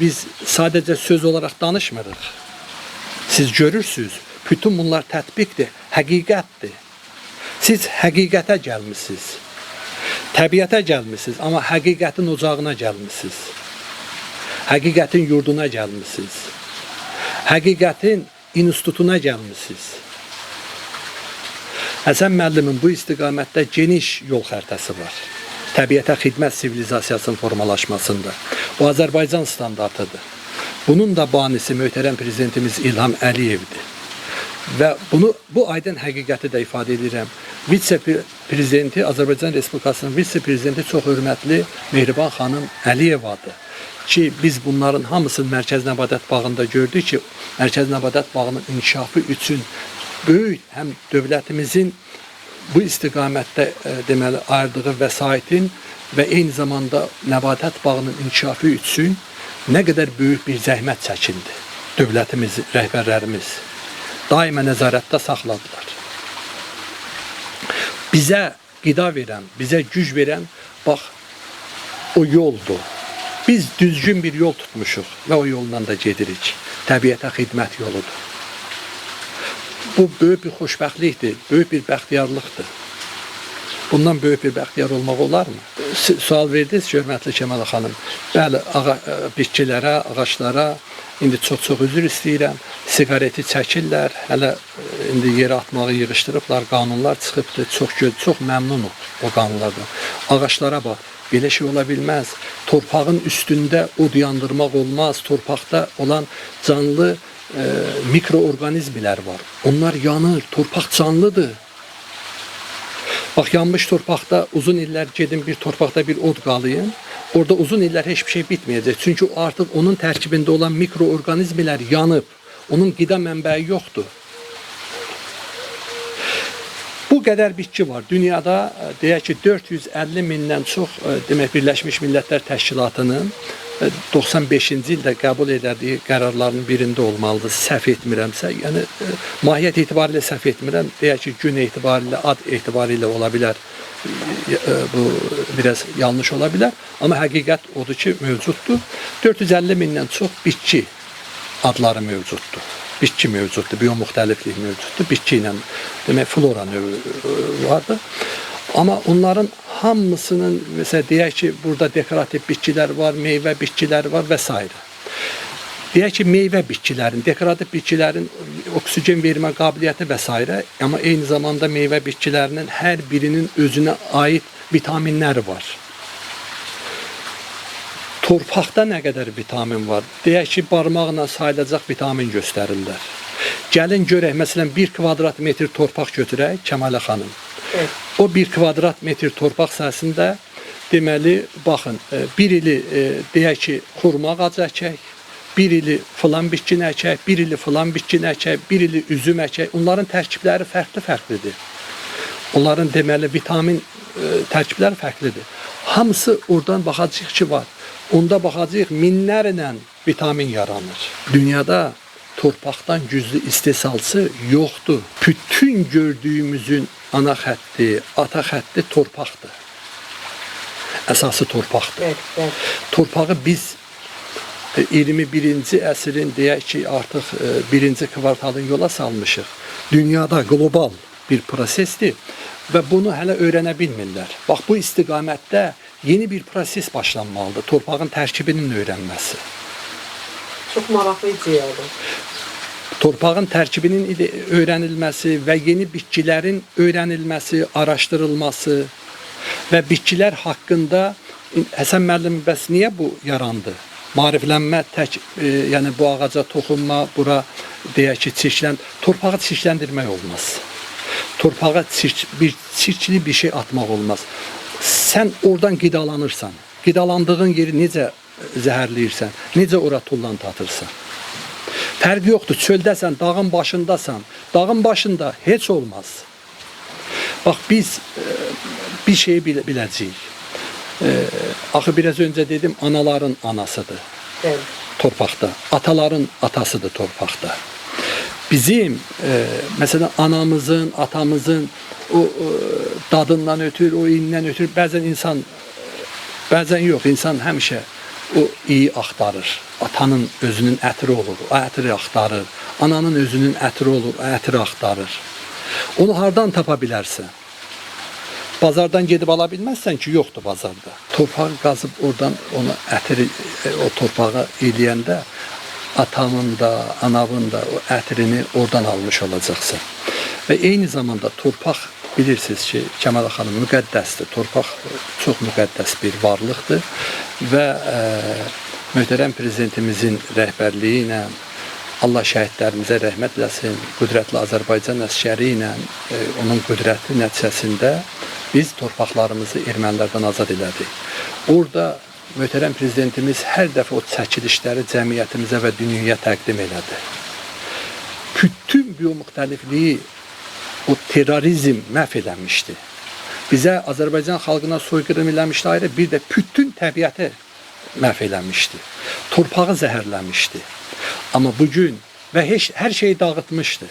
biz sadəcə söz olaraq danışmırıq. Siz görürsünüz, bütün bunlar tətbiqdir, həqiqətdir. Siz həqiqətə gəlmisiniz. Təbiətə gəlmisiniz, amma həqiqətin ocağına gəlmisiniz. Həqiqətin yurduna gəlmisiniz. Həqiqətin institutuna gəlmisiniz. Həsən müəllimin bu istiqamətdə geniş yol xəritəsi var. Təbiətə xidmət sivilizasiyasının formalaşmasında. Bu Azərbaycan standartıdır. Bunun da banisi möhtərəm prezidentimiz İlham Əliyevdir. Və bunu bu aydın həqiqəti də ifadə edirəm. Vitse-prezidenti, Azərbaycan Respublikasının vitse-prezidenti çox hörmətli Mehriban xanım Əliyevadır. Ki biz bunların hamısını Mərkəzi Nəbadət Bağında gördük ki, Mərkəzi Nəbadət Bağının inkişafı üçün böyük həm dövlətimizin bu istiqamətdə deməli ayırdığı vəsaitin və eyni zamanda Nəbadət Bağının inkişafı üçün nə qədər böyük bir zəhmət çəkildi. Dövlətimiz, rəhbərlərimiz daima nəzarətdə saxladılar. Bizə qida verən, bizə güc verən bax o yoldur. Biz düzgün bir yol tutmuşuq və o yolla da gedirik. Təbiətə xidmət yoludur. Bu böyük bir xoşbəxtlikdir, böyük bir bəxtiyarlıqdır. Bundan böyük bir bəxtiyar olmaq olarmı? Sual verdiniz ki, hörmətli Kəmal xanım. Bəli, bitkilərə, ağaçlara indi çox üzr istəyirəm. Siqareti çəkirlər, hələ indi yerə atmağı yığışdırıblar, qanunlar çıxıbdır. Çox məmnunuq o qanunlardan. Ağaçlara bax. Belə şey ola bilməz. Torpağın üstündə od yandırmaq olmaz. Torpaqda olan canlı mikroorqanizmlər var. Onlar yanır. Torpaq canlıdır. Bax, yanmış torpaqda uzun illər gedin bir torpaqda bir od qalayın. Orada uzun illər heç bir şey bitməyəcək. Çünki artıq onun tərkibində olan mikroorqanizmlər yanıb. Onun qida mənbəyi yoxdur. Bu qədər bitki var. Dünyada deyək ki 450 mindən çox demək Birləşmiş Millətlər Təşkilatının 95-ci ildə qəbul edildiyi qərarlarının birində olmalıdır. Səhv etmirəmsə, yəni mahiyyət etibarilə səhv etmirəm. Deyək ki gün etibarilə, ad etibarilə ola bilər. Bu biraz yanlış ola bilər. Amma həqiqət odur ki mövcuddur. 450 mindən çox bitki adları mövcuddur. Bitki mövcuddur, biomuxtəliflik mövcuddur. Bitki ilə demək flora növü vardır. Amma onların hamısının məsələn deyək ki, burada dekorativ bitkilər var, meyvə bitkilər var və s. Deyək ki, meyvə bitkilərin, dekorativ bitkilərin oksigen vermə qabiliyyəti və s. Amma eyni zamanda meyvə bitkilərinin hər birinin özünə aid vitaminləri var. Torpaqda nə qədər vitamin var? Deyək ki, barmaqla sayılacaq vitamin göstərirlər. Gəlin görək, məsələn, 1 kvadrat metr torpaq götürək, Kəmalə xanım. Evet. O 1 kvadrat metr torpaq sahəsində deməli, baxın, bir ili deyək ki, xurma ağacı əkək, bir ili filan bitkini əkək, bir ili filan bitkini əkək, bir ili üzüm əkək. Onların tərkibləri fərqli-fərqlidir. Onların deməli, vitamin tərkibləri fərqlidir. Hamısı oradan baxacaq ki, var. Onda baxacaq, minlərlə vitamin yaranır. Dünyada torpaqdan güclü istehsalçı yoxdur. Bütün gördüyümüzün ana xətti, ata xətti torpaqdır. Əsası torpaqdır. Evet. Torpağı biz 21-ci əsrin deyək ki, artıq 1-ci kvartalın yola salmışıq. Dünyada qlobal bir prosesdir və bunu hələ öyrənə bilmirlər. Bax, bu istiqamətdə yeni bir proses başlanmalıdır. Torpağın tərkibinin öyrənməsi. Çox maraqlı ideyadır. Torpağın tərkibinin öyrənilməsi və yeni bitkilərin öyrənilməsi, araşdırılması və bitkilər haqqında Həsən müəllim bəs niyə bu yarandı? Maariflənmə tək, yəni bu ağaca toxunma, bura deyək ki, torpağı çirkləndirmək olmaz. Torpağa çirkli bir şey atmaq olmaz. Sən oradan qidalanırsan. Qidalandığın yeri necə zəhərləyirsən, necə ora tullantı atırsan. Fərqi yoxdur, çöldəsən, dağın başındasan. Dağın başında heç olmaz. Bax, biz bir şeyi biləcəyik. Axı biraz öncə dedim, anaların anasıdır torpaqda, ataların atasıdır torpaqda. Bizim, məsələn, anamızın, atamızın o dadından ötür, o iyindən ötür, bəzən yox, insan həmişə o iyi axtarır. Atanın özünün ətri olur, o ətri axtarır. Ananın özünün ətri olur, o ətri axtarır. Onu hardan tapa bilərsən? Bazardan gedib ala bilməzsən ki, yoxdur bazarda. Torpağı qazıb oradan onu ətri, o torpağa eləyəndə atanın da, anavın da o ətrini oradan almış olacaqsan. Və eyni zamanda torpaq bilirsiniz ki, Kəmal xanım müqəddəsdir. Torpaq çox müqəddəs bir varlıqdır və möhtərəm prezidentimizin rəhbərliyi ilə Allah şəhidlərimizə rəhmət eləsin, qüdrətli Azərbaycan əsgəri ilə onun qüdrəti nəticəsində biz torpaqlarımızı ermənilərdən azad elədik. Orada möhtərəm prezidentimiz hər dəfə o çəkilişləri cəmiyyətimizə və dünyaya təqdim elədi. Bütün biomüxtəlifliyi, o terrorizm məhv eləmişdi. Bizə Azərbaycan xalqına soyqırım eləmişdi ayrı, bir də bütün təbiəti məhv eləmişdi. Torpağı zəhərləmişdi. Amma bugün və hər şeyi dağıtmışdı.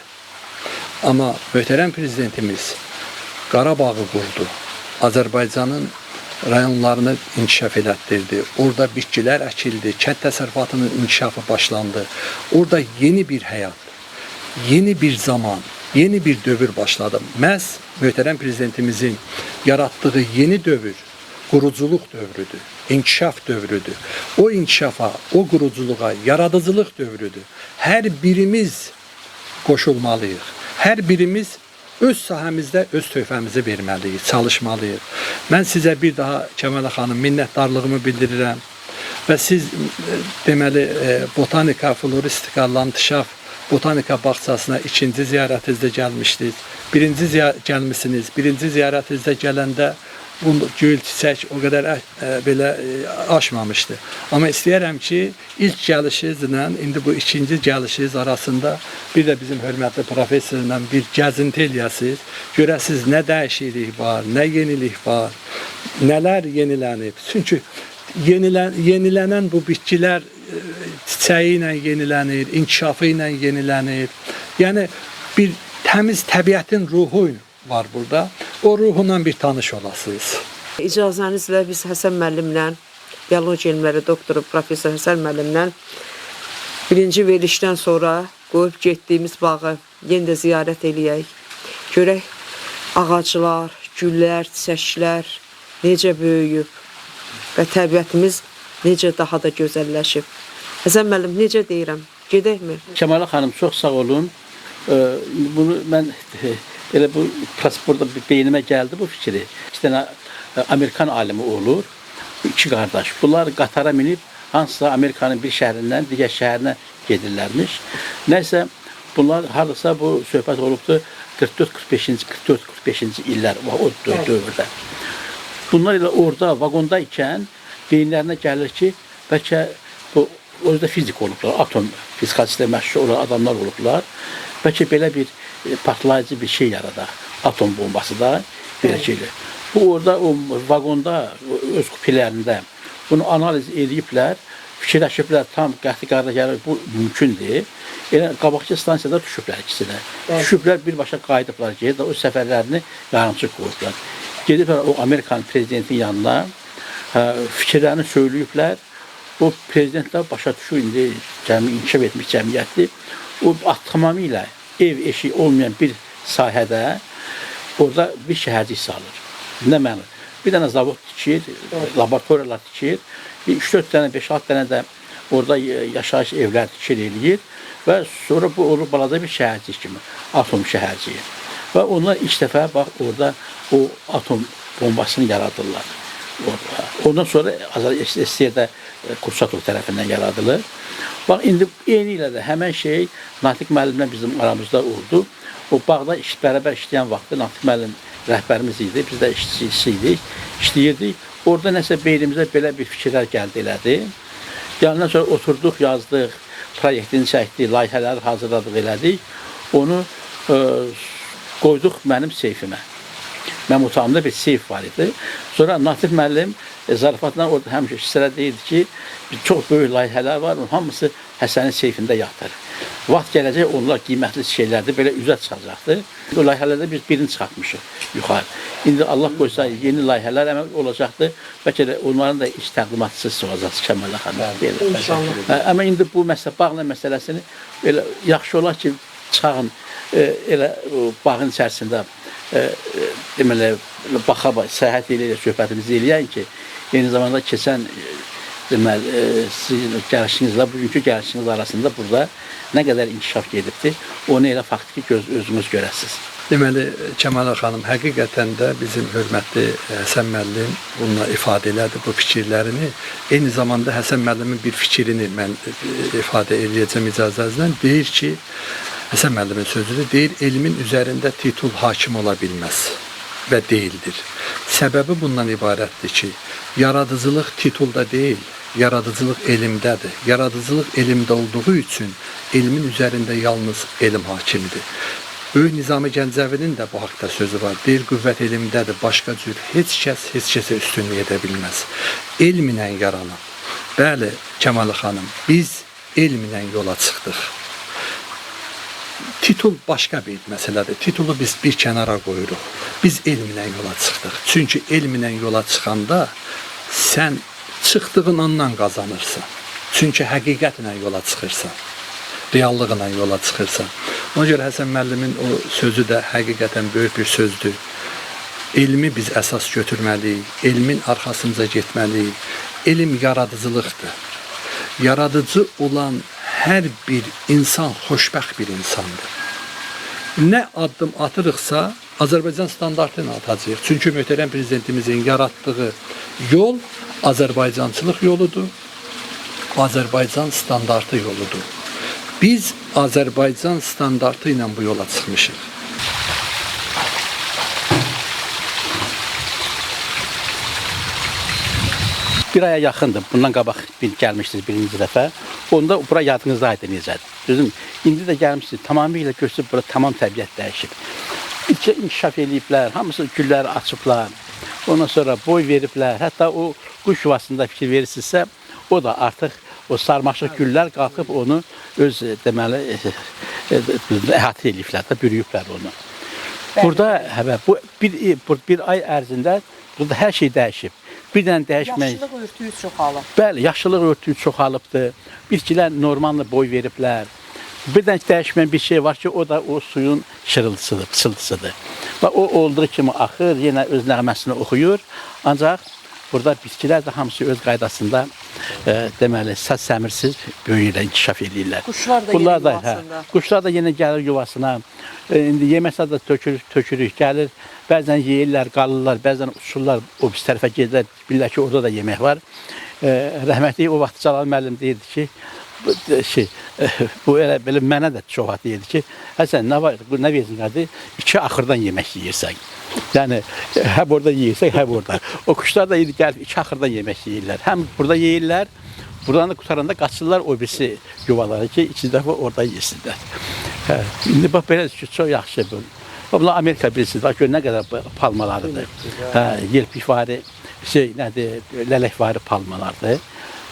Amma möhtərəm prezidentimiz Qarabağı qurdu. Azərbaycanın rayonlarını inkişaf elətdirdi. Orada bitkilər əkildi, kənd təsərrüfatının inkişafı başlandı. Orada yeni bir həyat, yeni bir zaman, yeni bir dövr başladı. Məhz möhtərəm prezidentimizin yaratdığı yeni dövr quruculuq dövrüdür, inkişaf dövrüdür. O inkişafa, o quruculuğa yaradıcılıq dövrüdür. Hər birimiz qoşulmalıyıq. Hər birimiz öz sahəmizdə öz töhfəmizi verməliyik, çalışmalıyıq. Mən sizə bir daha Kəmal xanım minnətdarlığımı bildirirəm və siz deməli botanika, floristika, landşaf botanika bağçasına ikinci ziyarətinizdə gəlmişdiniz. Birinci ziyarətinizdə gələndə bu gül, çiçək o qədər belə aşmamışdı. Amma istəyərəm ki, ilk gəlişinizlə indi bu ikinci gəlişiniz arasında bir də bizim hörmətli professorla bir gəzinti eləyəsiniz. Görəsiniz nə dəyişiklik var, nə yenilik var, nələr yenilənib. Çünki yenilənən bu bitkilər çiçəyi ilə yenilənir, inkişafı ilə yenilənir. Yəni bir təmiz təbiətin ruhu var burada. O ruhundan bir tanış olasınız. İcazənizlə biz Həsən müəllimlə, biologiya elmləri doktoru professor Həsən müəllimlə birinci verilişdən sonra qoyub getdiyimiz bağı yenə də ziyarət eləyək. Görək ağaclar, güllər, çiçəklər necə böyüyüb və təbiətimiz necə daha da gözəlləşib. Həsən müəllim, necə deyirəm? Gedəkmi? Kəmal xanım, çox sağ olun. Bunu mən elə bu burada beynimə gəldi bu fikri. İki dənə Amerikan alimi olur, iki qardaş. Bunlar qatara minib hansısa Amerikanın bir şəhərindən digər şəhərinə gedirlərmiş. Nəysə bunlar hardasa bu söhbət olubdur 44-45-ci illər o dövrdə. Bunlar elə orada vaqonda ikən beyinlərinə gəlir ki, bəlkə bu orada fizik olublar, atom fizikasıyla məşğul olan adamlar olublar. Bəlkə belə bir partlayıcı bir şey yaradar, atom bombası da belə şeydir. Bu orada o vaqonda öz kupelərində bunu analiz ediblər, fikirləşiblər, tam qəti qərara gəlir, bu mümkündür. Elə qabaqçı stansiyada düşüblər ikisinə. Düşüblər, birbaşa qayıdıblar ki, o səfərlərini yarımçıq qoyublar. Gediblər o Amerikan prezidentin yanına, fikirlərini söyləyiblər. O prezidentlər başa düşür, indi inkişaf etmiş cəmiyyətdir. O tamamilə ev eşiği olmayan bir sahədə orada bir şəhərcik salır. Nə mənim? Bir dənə zavod tikir, laboratoriyalar tikir, 3-4 dənə, 5-6 dənə də orada yaşayış evlər tikir eləyir və sonra bu olur balaca bir şəhərcik kimi, atom şəhərciyi. Və onlar ilk dəfə bax orada o atom bombasını yaradırlar. Ondan sonra SSR-də Kursatov tərəfindən yaradılır. Bax, indi eyni ilə də həmən şey Natiq müəllimlə bizim aramızda oldu. O bağda bərabər işləyən vaxtı Natiq müəllim rəhbərimiz idi, biz də işçisi idik, işləyirdik. Orada nəsə beynimizə belə bir fikirlər gəldi elədi. Yandan sonra oturduq, yazdıq, proyektini çəkdik, layihələri hazırladıq elədik. Onu qoyduq mənim seyfimə. Mənim otağımda bir seyf var idi. Sonra Natiq müəllim zarafatla orada həmişə hissələ deyirdi ki, çox böyük layihələr var, hamısı Həsənin seyfində yatır. Vaxt gələcək, onlar qiymətli şeylərdir, belə üzə çıxacaqdır. O layihələrdə biz birini çıxartmışıq yuxarı. İndi Allah qoysa yeni layihələr əməl olacaqdır. Bəlkə də onların da iş təqdimatçısı olacaq Kəmal xanım. İnşallah. Amma indi bu bağla məsələsini belə yaxşı olar ki, çıxağın elə bağın içərisində deməli baxa səyahət eləyək, söhbətimizi eləyək ki, eyni zamanda keçən deməli sizin gəlişinizlə bugünkü gəlişiniz arasında burada nə qədər inkişaf gedibdir, onu elə faktiki özünüz görəsiniz. Deməli, Kəmal xanım, həqiqətən də bizim hörmətli Həsən müəllim bununla ifadə elədi bu fikirlərini. Eyni zamanda Həsən müəllimin bir fikrini mən ifadə eləyəcəm icazənizlə. Deyir ki, Həsən müəllimin sözüdür, deyir, elmin üzərində titul hakim ola bilməz və deyildir. Səbəbi bundan ibarətdir ki, yaradıcılıq titulda deyil, yaradıcılıq elmdədir. Yaradıcılıq elmdə olduğu üçün elmin üzərində yalnız elm hakimidir. Böyük Nizami Gəncəvinin də bu haqda sözü var. Deyir, qüvvət elmdədir, başqa cür heç kəsə üstünlük edə bilməz. Elminlə yaranan. Bəli, Kəmal xanım, biz elminlə yola çıxdıq. Titul başqa bir məsələdir. Titulu biz bir kənara qoyuruq. Biz elminlə yola çıxdıq. Çünki elminlə yola çıxanda sən çıxdığın andan qazanırsan. Çünki həqiqətlə yola çıxırsan. Reallıqla yola çıxırsan. Ona görə Həsən müəllimin o sözü də həqiqətən böyük bir sözdür. Elmi biz əsas götürməliyik. Elmin arxasınca getməliyik. Elm yaradıcılıqdır. Yaradıcı olan hər bir insan xoşbəxt bir insandır. Nə addım atırıqsa Azərbaycan standartını atacağıq. Çünki möhtərəm prezidentimizin yaratdığı yol Azərbaycançılıq yoludur. Azərbaycan standartı yoludur. Biz Azərbaycan standartı ilə bu yola çıxmışıq. Bir aya yaxındır. Bundan qabaq gəlmişsiniz birinci dəfə. Onda bura yadınızdaydı necədir. Düzdür? İndi də gəlmişsiniz. Tamamilə görsün, bura tamam təbiət dəyişib. İnkişaf eləyiblər, hamısı gülləri açıblar. Ondan sonra boy veriblər. Hətta o quş yuvasında fikir verirsinizsə, o da artıq o sarmaşıq güllər qalxıb onu öz deməli əhatə eləyiblər də, bürüyüblər onu. Burada bir ay ərzində burada hər şey dəyişib. Birdən dəyişmək. Yaşıllıq örtüyü çoxalıb. Bəli, yaşıllıq örtüyü çoxalıbdır. Bitkilər normalla boy veriblər. Birdən dəyişməyən bir şey var ki, o da o suyun şırıltısıdır, pısıltısıdır. Və o olduğu kimi axır, yenə öz nəğməsini oxuyur. Ancaq burada bitkilər də hamısı öz qaydasında deməli, səs səmirsiz böyüyürlər, inkişaf edirlər. Quşlar da yenə yuvasında. Quşlar da yenə gəlir yuvasına. İndi yeməsə də tökürük, gəlir. Bəzən yeyirlər, qalırlar, bəzən uçurlar, o biz tərəfə gedirlər, bilirlər ki, orada da yemək var. Rəhmətli o vaxt Cəlal müəllim deyirdi ki, bu elə belə mənə də çox vaxt deyirdi ki, Həsən, nə versin qardı? 2 axırdan yemək yeyirsən. Yəni, həm orada yeyirsən, həm orada. O quşlar da gəlib 2 axırdan yemək yeyirlər. Həm burada yeyirlər, buradan da qutaranda qaçırlar o birisi yuvaları ki, 2 dəfə orada yesinlər. İndi bax, belə çox yaxşı bu. Bunlar Amerika bilirsiniz, bax, gör nə qədər palmalarıdır. Yelpikvari, lələkvari palmalardır.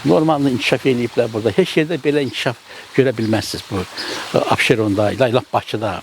Normalda inkişaf eləyiblər burada. Heç yerdə belə inkişaf görə bilməzsiniz bu Abşeronda, lap Bakıda.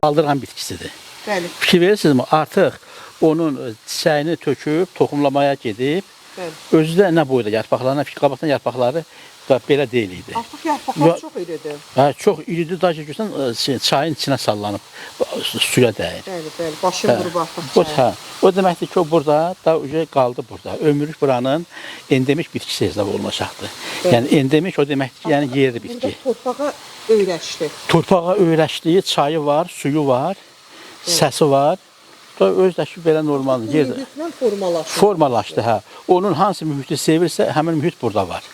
Qaldıran bitkisidir. Bəli, Fikir verirsinizmi? Artıq onun çiçəyini töküb, toxumlamaya gedib, bəli. özü də nə boyda yarpaqlarına, qabaqdan yarpaqları da belə deyil idi. Artıq yarpaqlar çox iridir. Hə, çox iridir, daha görsən çayın içinə sallanıb suya dəyir. Bəli, bəli. Başım qurub artıq. O, hə, o deməkdir ki, o burada da qaldı burada. Ömürlük buranın endemik bitkisi hesab olunacaqdır. Yəni endemik o deməkdir ki, yəni yerli bitki. Burada torpağa öyrəşdi. Torpağa öyrəşdiyi çayı var, suyu var, səsi var. Da özdəki belə normal yerdir. Mühitlə formalaşdı. Formalaşdı, hə. Onun hansı mühiti sevirsə, həmin mühit burada var.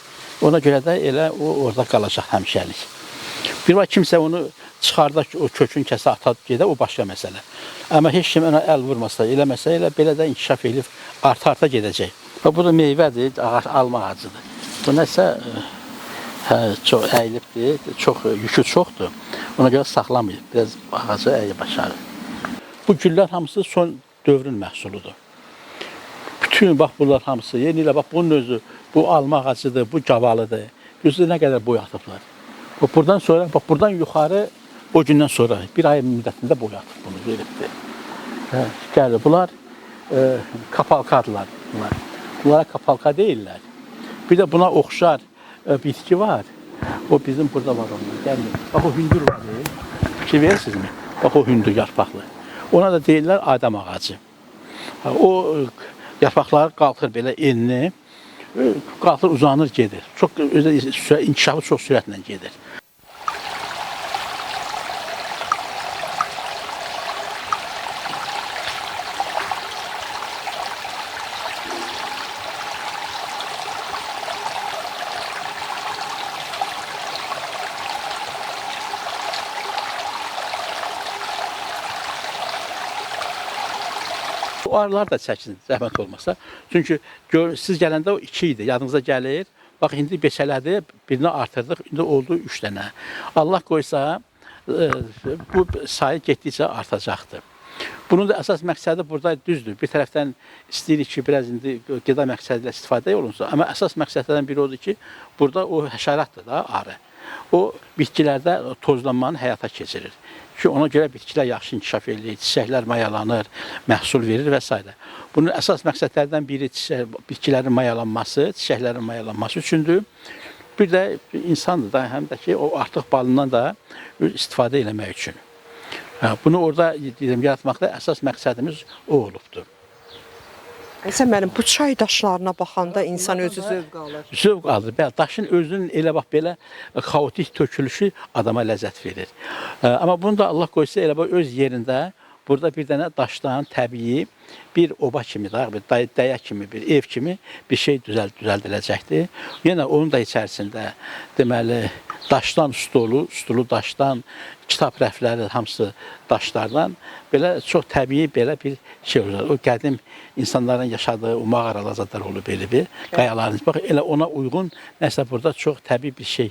Ona görə də elə o orada qalacaq həmişəlik. Bir var kimsə onu çıxarda, o kökün kəsə atab gedə, o başqa məsələ. Amma heç kim ona əl vurmasa, eləməsə, elə belə də inkişaf edib arta-arta gedəcək. Bu da meyvədir, ağac, alma ağacıdır. Bu nəsə çox əyilibdir, çox yükü çoxdur. Ona görə saxlamayıb, biraz ağacı əyib aşağı. Bu güllər hamısı son dövrün məhsuludur. Bütün bax bunlar hamısı, yeni ilə bax bunun özü, bu alma ağacıdır, bu gavalıdır. Gözü nə qədər boy atıblar. Buradan sonra, bax buradan yuxarı o gündən sonra bir ay müddətində boy atıb bunu veribdir. Gəlir, bunlar kapalkadılar. Bunlara kapalka deyirlər. Bir də buna oxşar bitki var. O bizim burada var onlar. Gəlir. Bax o hündür var. Fikir verirsinizmi? Bax o hündür yarpaqlı. Ona da deyirlər adam ağacı. O yarpaqlar qalxır belə enli, qalxır uzanır gedir. Çox inkişafı çox sürətlə gedir. O arılar da çəkin, zəhmət olmasa. Çünki siz gələndə o 2 idi, yadınıza gəlir. Bax, indi beçələdi, birini artırdıq, indi oldu 3 dənə. Allah qoysa, bu sayı getdikcə artacaqdır. Bunun da əsas məqsədi burada düzdür. Bir tərəfdən istəyirik ki, biraz indi qida məqsədilə istifadə olunsun. Amma əsas məqsədlərdən biri odur ki, burada o həşəratdır da arı. O bitkilərdə tozlanmanı həyata keçirir. Ki ona görə bitkilər yaxşı inkişaf edir, çiçəklər mayalanır, məhsul verir və s. Bunun əsas məqsədlərdən biri bitkilərin mayalanması, çiçəklərin mayalanması üçündür. Bir də insandır da, həm də ki, o artıq balından da istifadə eləmək üçün. Bunu orada yaratmaqda əsas məqsədimiz o olubdur. Sən mənim bu çay daşlarına baxanda insan özü zövq alır. Zövq alır. Daşın özünün elə bax belə xaotik tökülüşü adama ləzzət verir. Amma bunu da Allah qoysa elə bax öz yerində burada bir dənə daşdan təbii bir oba kimi, dəyə kimi, bir ev kimi bir şey düzəldiləcəkdir. Yenə onun da içərisində deməli daşdan stolu daşdan, kitab rəfləri hamısı daşlardan belə çox təbii belə bir şey olacaq. O qədim insanların yaşadığı o mağaralar olub belə bir qayaların. Bax elə ona uyğun nəsə burada çox təbii bir şey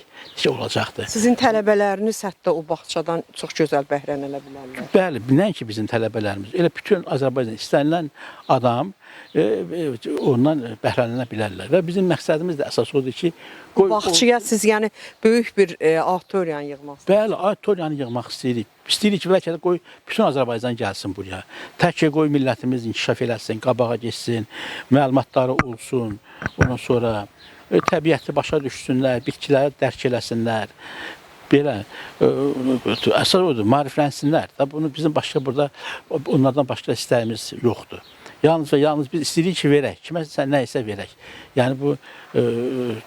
olacaqdır. Sizin tələbələriniz hətta o bağçadan çox gözəl bəhrələnə bilərlər. Bəli, nəinki bizim tələbələrimiz, elə bütün Azərbaycan istənilən adam ondan bəhrələnə bilərlər. Və bizim məqsədimiz də əsas odur ki, bağçaya siz yəni böyük bir auditoriyanı yığmaq istəyirsiniz. Bəli, auditoriyanı yığmaq istəyirik. İstəyirik ki, bəlkə də qoy bütün Azərbaycan gəlsin buraya. Tək ki, qoy millətimiz inkişaf eləsin, qabağa geçsin, məlumatları olsun. Ondan sonra təbiəti başa düşsünlər, bitkiləri dərk eləsinlər. Belə əsas odur, maariflənsinlər. Bunu bizim başqa burada onlardan başqa istəyimiz yoxdur. Yalnız biz istəyirik ki, verək. Kiməsə nə isə verək. Yəni bu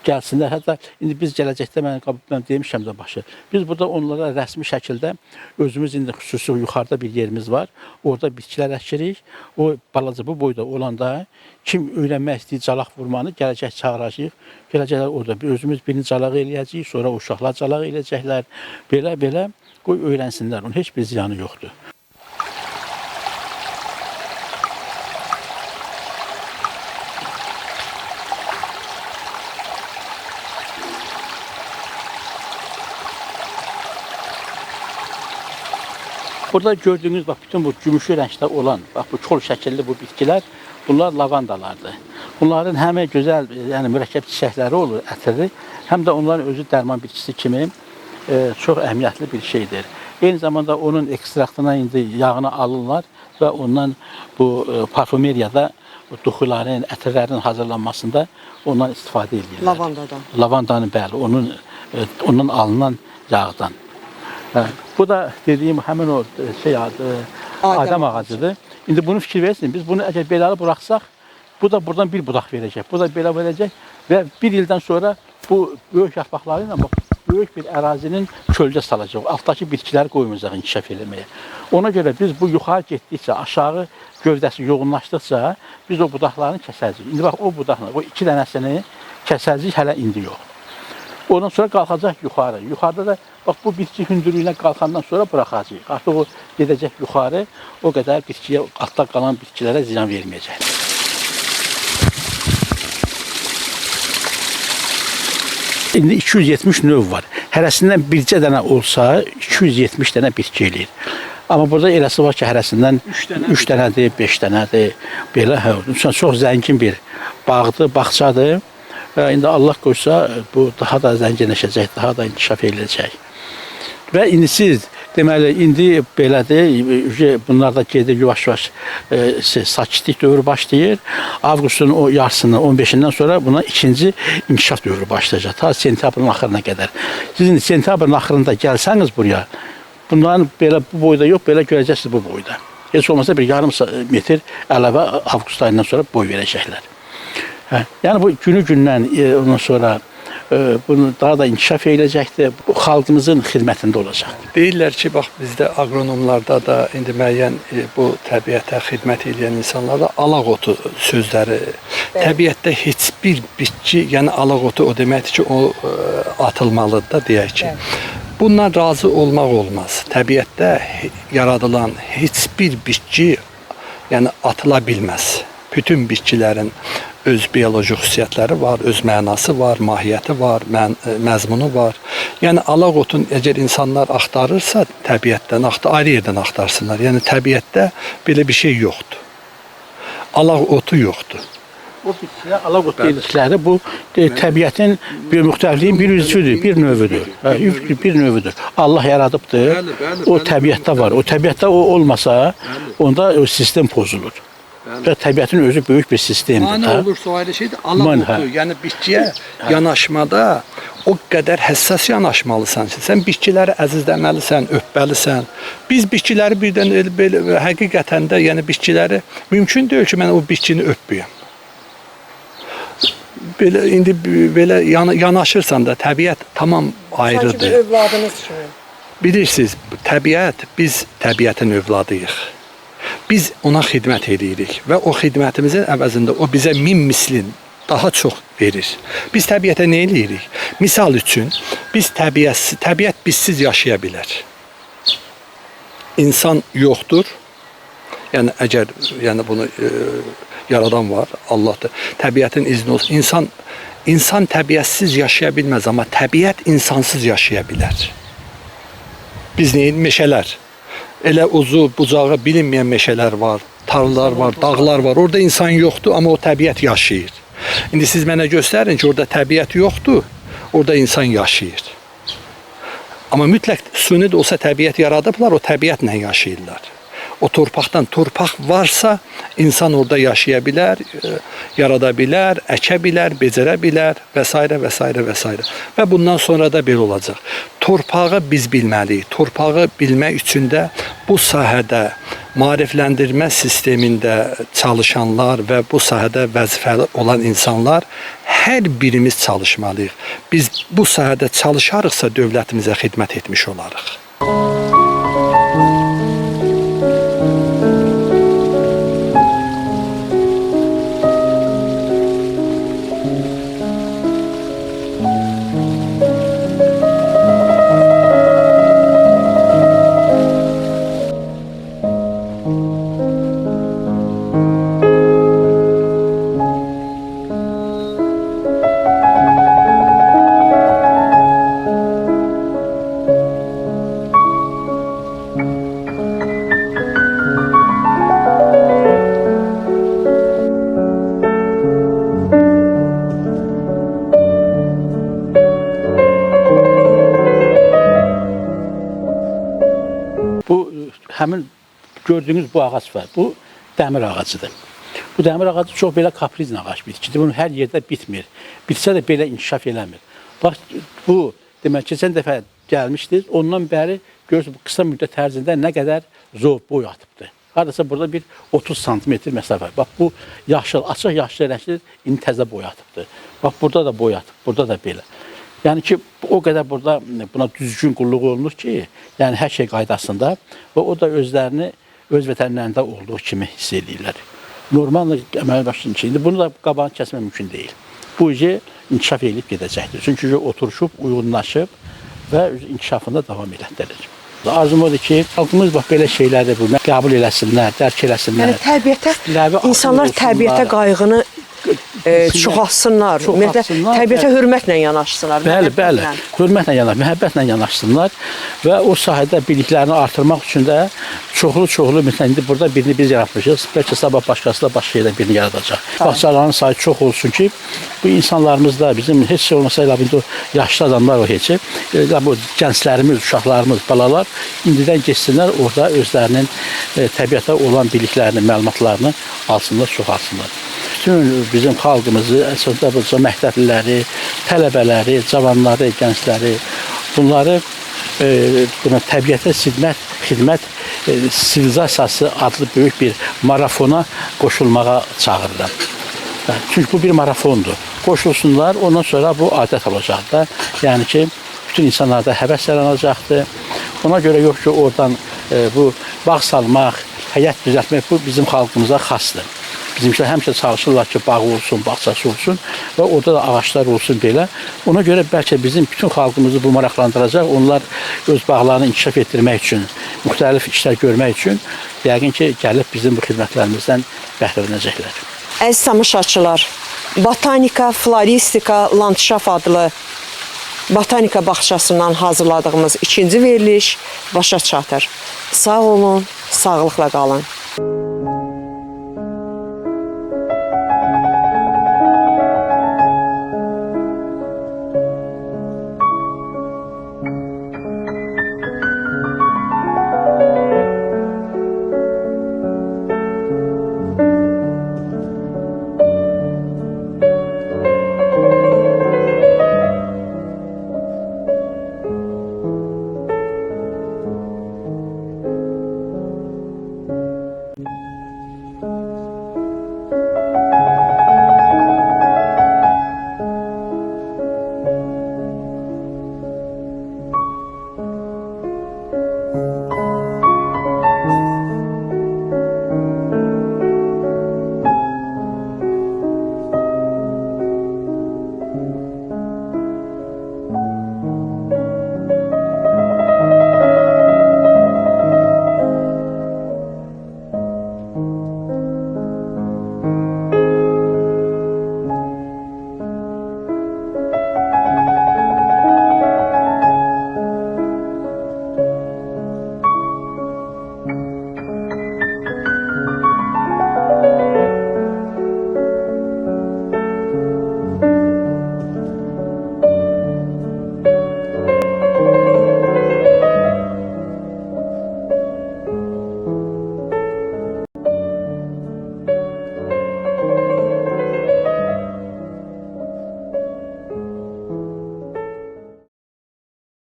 gəlsinlər. Hətta indi biz gələcəkdə mən demişəm də başı. Biz burada onlara rəsmi şəkildə özümüz indi xüsusi yuxarıda bir yerimiz var. Orada bitkilər əkirik. O balaca bu boyda olanda kim öyrənmək istəyir calaq vurmanı gələcək çağıracağıq. Gələcəklər orada özümüz birini calaq eləyəcəyik. Sonra uşaqlar calaq eləyəcəklər. Belə qoy öyrənsinlər. Onun heç bir ziyanı yoxdur. Burada gördüyünüz bax bütün bu gümüşü rəngdə olan, bax bu kol şəkilli bu bitkilər, bunlar lavandalardır. Bunların həm gözəl, yəni mürəkkəb çiçəkləri olur, ətri, həm də onların özü dərman bitkisi kimi çox əhəmiyyətli bir şeydir. Eyni zamanda onun ekstraktından indi yağını alırlar və ondan bu parfumeriyada duxuların, ətirlərin hazırlanmasında ondan istifadə edirlər. Lavandadan. Lavandanın bəli, ondan alınan yağdan. Hə, bu da dediyim həmin o şey adı, Adəm ağacıdır. İndi bunu fikir versin, biz bunu əgər belə buraxsaq, bu da buradan bir budaq verəcək, bu da belə verəcək və bir ildən sonra bu böyük yarpaqları ilə böyük bir ərazinin çöldə salacaq. Altdakı bitkiləri qoymayacaq inkişaf eləməyə. Ona görə biz bu yuxarı getdikcə, aşağı gövdəsi yoğunlaşdıqca biz o budaqlarını kəsəcəyik. İndi bax o budaqla, o 2 dənəsini kəsəcəyik, hələ indi yox. Ondan sonra qalxacaq yuxarı. Yuxarıda da bax bu bitki hündürlüyünə qalxandan sonra buraxacağıq. Artıq o gedəcək yuxarı, o qədər bitkiyə, altda qalan bitkilərə ziyan verməyəcək. İndi 270 növ var. Hərəsindən bircə dənə olsa 270 dənə bitki eləyir. Amma burada eləsi var ki, hərəsindən 3 dənədir, 5 dənədir. Belə çox zəngin bir bağdır, bağçadır. İndi Allah qoysa bu daha da zənginləşəcək, daha da inkişaf ediləcək. Və indi siz deməli indi belədir, bunlar da gedir yavaş-yavaş sakitlik dövrü başlayır. Avqustun o yarısını 15-dən sonra buna ikinci inkişaf dövrü başlayacaq. Ta sentyabrın axırına qədər. Siz indi sentyabrın axırında gəlsəniz buraya, bunların belə bu boyda yox, belə görəcəksiniz bu boyda. Heç olmasa bir yarım metr əlavə avqust ayından sonra boy verəcəklər. Hə, yəni bu günü-gündən ondan sonra bunu daha da inkişaf edəcəkdir. Bu xalqımızın xidmətində olacaq. Deyirlər ki, bax bizdə aqronomlarda da indi müəyyən bu təbiətə xidmət edən insanlarda alaq otu sözləri. Təbiətdə heç bir bitki, yəni alaq otu o deməkdir ki, o atılmalıdır da deyək ki. Bundan razı olmaq olmaz. Təbiətdə yaradılan heç bir bitki yəni atıla bilməz. Bütün bitkilərin öz bioloji xüsusiyyətləri var, öz mənası var, mahiyyəti var, məzmunu var. Yəni alaq otun əgər insanlar axtarırsa təbiətdən, ayrı yerdən axtarsınlar. Yəni təbiətdə belə bir şey yoxdur. Alaq otu yoxdur. O bitkilər, alaq otu dedikləri bu təbiətin bir müxtəlifliyin bir üzvüdür, bir növüdür. Bir növüdür. Allah yaradıbdır. O təbiətdə var. O təbiətdə o olmasa, onda o sistem pozulur. Və təbiətin özü böyük bir sistemdir. Nə olursa o ayrı şeydir. Alaq otu, yəni bitkiyə yanaşmada o qədər həssas yanaşmalısan ki, sən bitkiləri əzizləməlisən, öpməlisən. Biz bitkiləri birdən belə həqiqətən də, yəni bitkiləri mümkün deyil ki, mən o bitkini öpməyəm. Belə indi belə yanaşırsan da təbiət tamam ayrıdır. Sanki bir övladınız kimi. Bilirsiniz, təbiət, biz təbiətin övladıyıq. Biz ona xidmət edirik və o xidmətimizin əvəzində o bizə min mislin daha çox verir. Biz təbiətə nə edirik? Misal üçün, biz təbiət bizsiz yaşaya bilər. İnsan yoxdur. Yəni əgər bunu yaradan var, Allahdır. Təbiətin izni olsun. İnsan təbiətsiz yaşaya bilməz, amma təbiət insansız yaşaya bilər. Biz nəyin? Meşələr. Elə uzu, bucağı bilinməyən meşələr var, tarlalar var, dağlar var. Orada insan yoxdur, amma o təbiət yaşayır. İndi siz mənə göstərin ki, orada təbiət yoxdur, orada insan yaşayır. Amma mütləq süni də olsa təbiət yaradıblar, o təbiətlə yaşayırlar. O torpaqdan, torpaq varsa insan orada yaşaya bilər, yarada bilər, əkə bilər, becərə bilər və s. və s. və s. Və bundan sonra da belə olacaq. Torpağı biz bilməliyik. Torpağı bilmək üçün də bu sahədə maarifləndirmə sistemində çalışanlar və bu sahədə vəzifəli olan insanlar hər birimiz çalışmalıyıq. Biz bu sahədə çalışarıqsa dövlətimizə xidmət etmiş olarıq. Bu həmin gördüyünüz bu ağac var. Bu dəmir ağacıdır. Bu dəmir ağacı çox belə kaprizin ağac bitkidir. Bunun hər yerdə bitmir. Bitsə də belə inkişaf eləmir. Bax, bu demək keçən dəfə gəlmişdir. Ondan bəri görürsünüz bu qısa müddət ərzində nə qədər zor boy atıbdır. Hardasa burada bir 30 sm məsafə var. Bax bu yaşıl, açıq yaşıl rəngli indi təzə boy atıbdır. Bax burada da boy atıb, burada da belə. Yəni ki, o qədər burada buna düzgün qulluq olunur ki, yəni hər şey qaydasında və o da özlərini öz vətənlərində olduğu kimi hiss edirlər. Normal əməli başının ki, indi bunu da qabağını kəsmək mümkün deyil. Bu işi inkişaf edib gedəcəkdir. Çünki oturuşub, uyğunlaşıb və inkişafında davam elətdirir. Arzum odur ki, xalqımız bax belə şeyləri qəbul eləsinlər, dərk eləsinlər. Yəni təbiətə, insanlar təbiətə qayğını çoxalsınlar, təbiətə hörmətlə yanaşsınlar. Bəli, hörmətlə yanaşsınlar, məhəbbətlə yanaşsınlar və o sahədə biliklərini artırmaq üçün də çoxlu, məsələn, indi burada birini biz yaratmışıq, bəlkə sabah başqası da başqa yerdə birini yaradacaq. Bağçaların sayı çox olsun ki, bu insanlarımız da bizim heç olmasa elə indi yaşlı adamlar o heç, bu gənclərimiz, uşaqlarımız, balalar indidən geçsinlər, orada özlərinin təbiətə olan biliklərini, məlumatlarını alsınlar, çoxalsınlar. Bütün bizim xalqımızı, əsasda bu məktəbliləri, tələbələri, cavanları, gəncləri, bunları təbiətə xidmət sivilizasiyası adlı böyük bir marafona qoşulmağa çağırıram. Çünki bu bir marafondur. Qoşulsunlar, ondan sonra bu adət olacaq da. Yəni ki, bütün insanlarda həvəs yaranacaqdır. Ona görə yox ki, oradan bu bağ salmaq, həyət düzəltmək bu bizim xalqımıza xasdır. Bizimkilər həmişə çalışırlar ki, bağı olsun, bağçası olsun və orada da ağaçlar olsun belə. Ona görə bəlkə bizim bütün xalqımızı bu maraqlandıracaq. Onlar öz bağlarını inkişaf etdirmək üçün, müxtəlif işlər görmək üçün yəqin ki, gəlib bizim bu xidmətlərimizdən bəhrələnəcəklər. Əziz tamaşaçılar, Botanika, Floristika, Landşaf adlı botanika bağçasından hazırladığımız ikinci veriliş başa çatır. Sağ olun, sağlıqla qalın.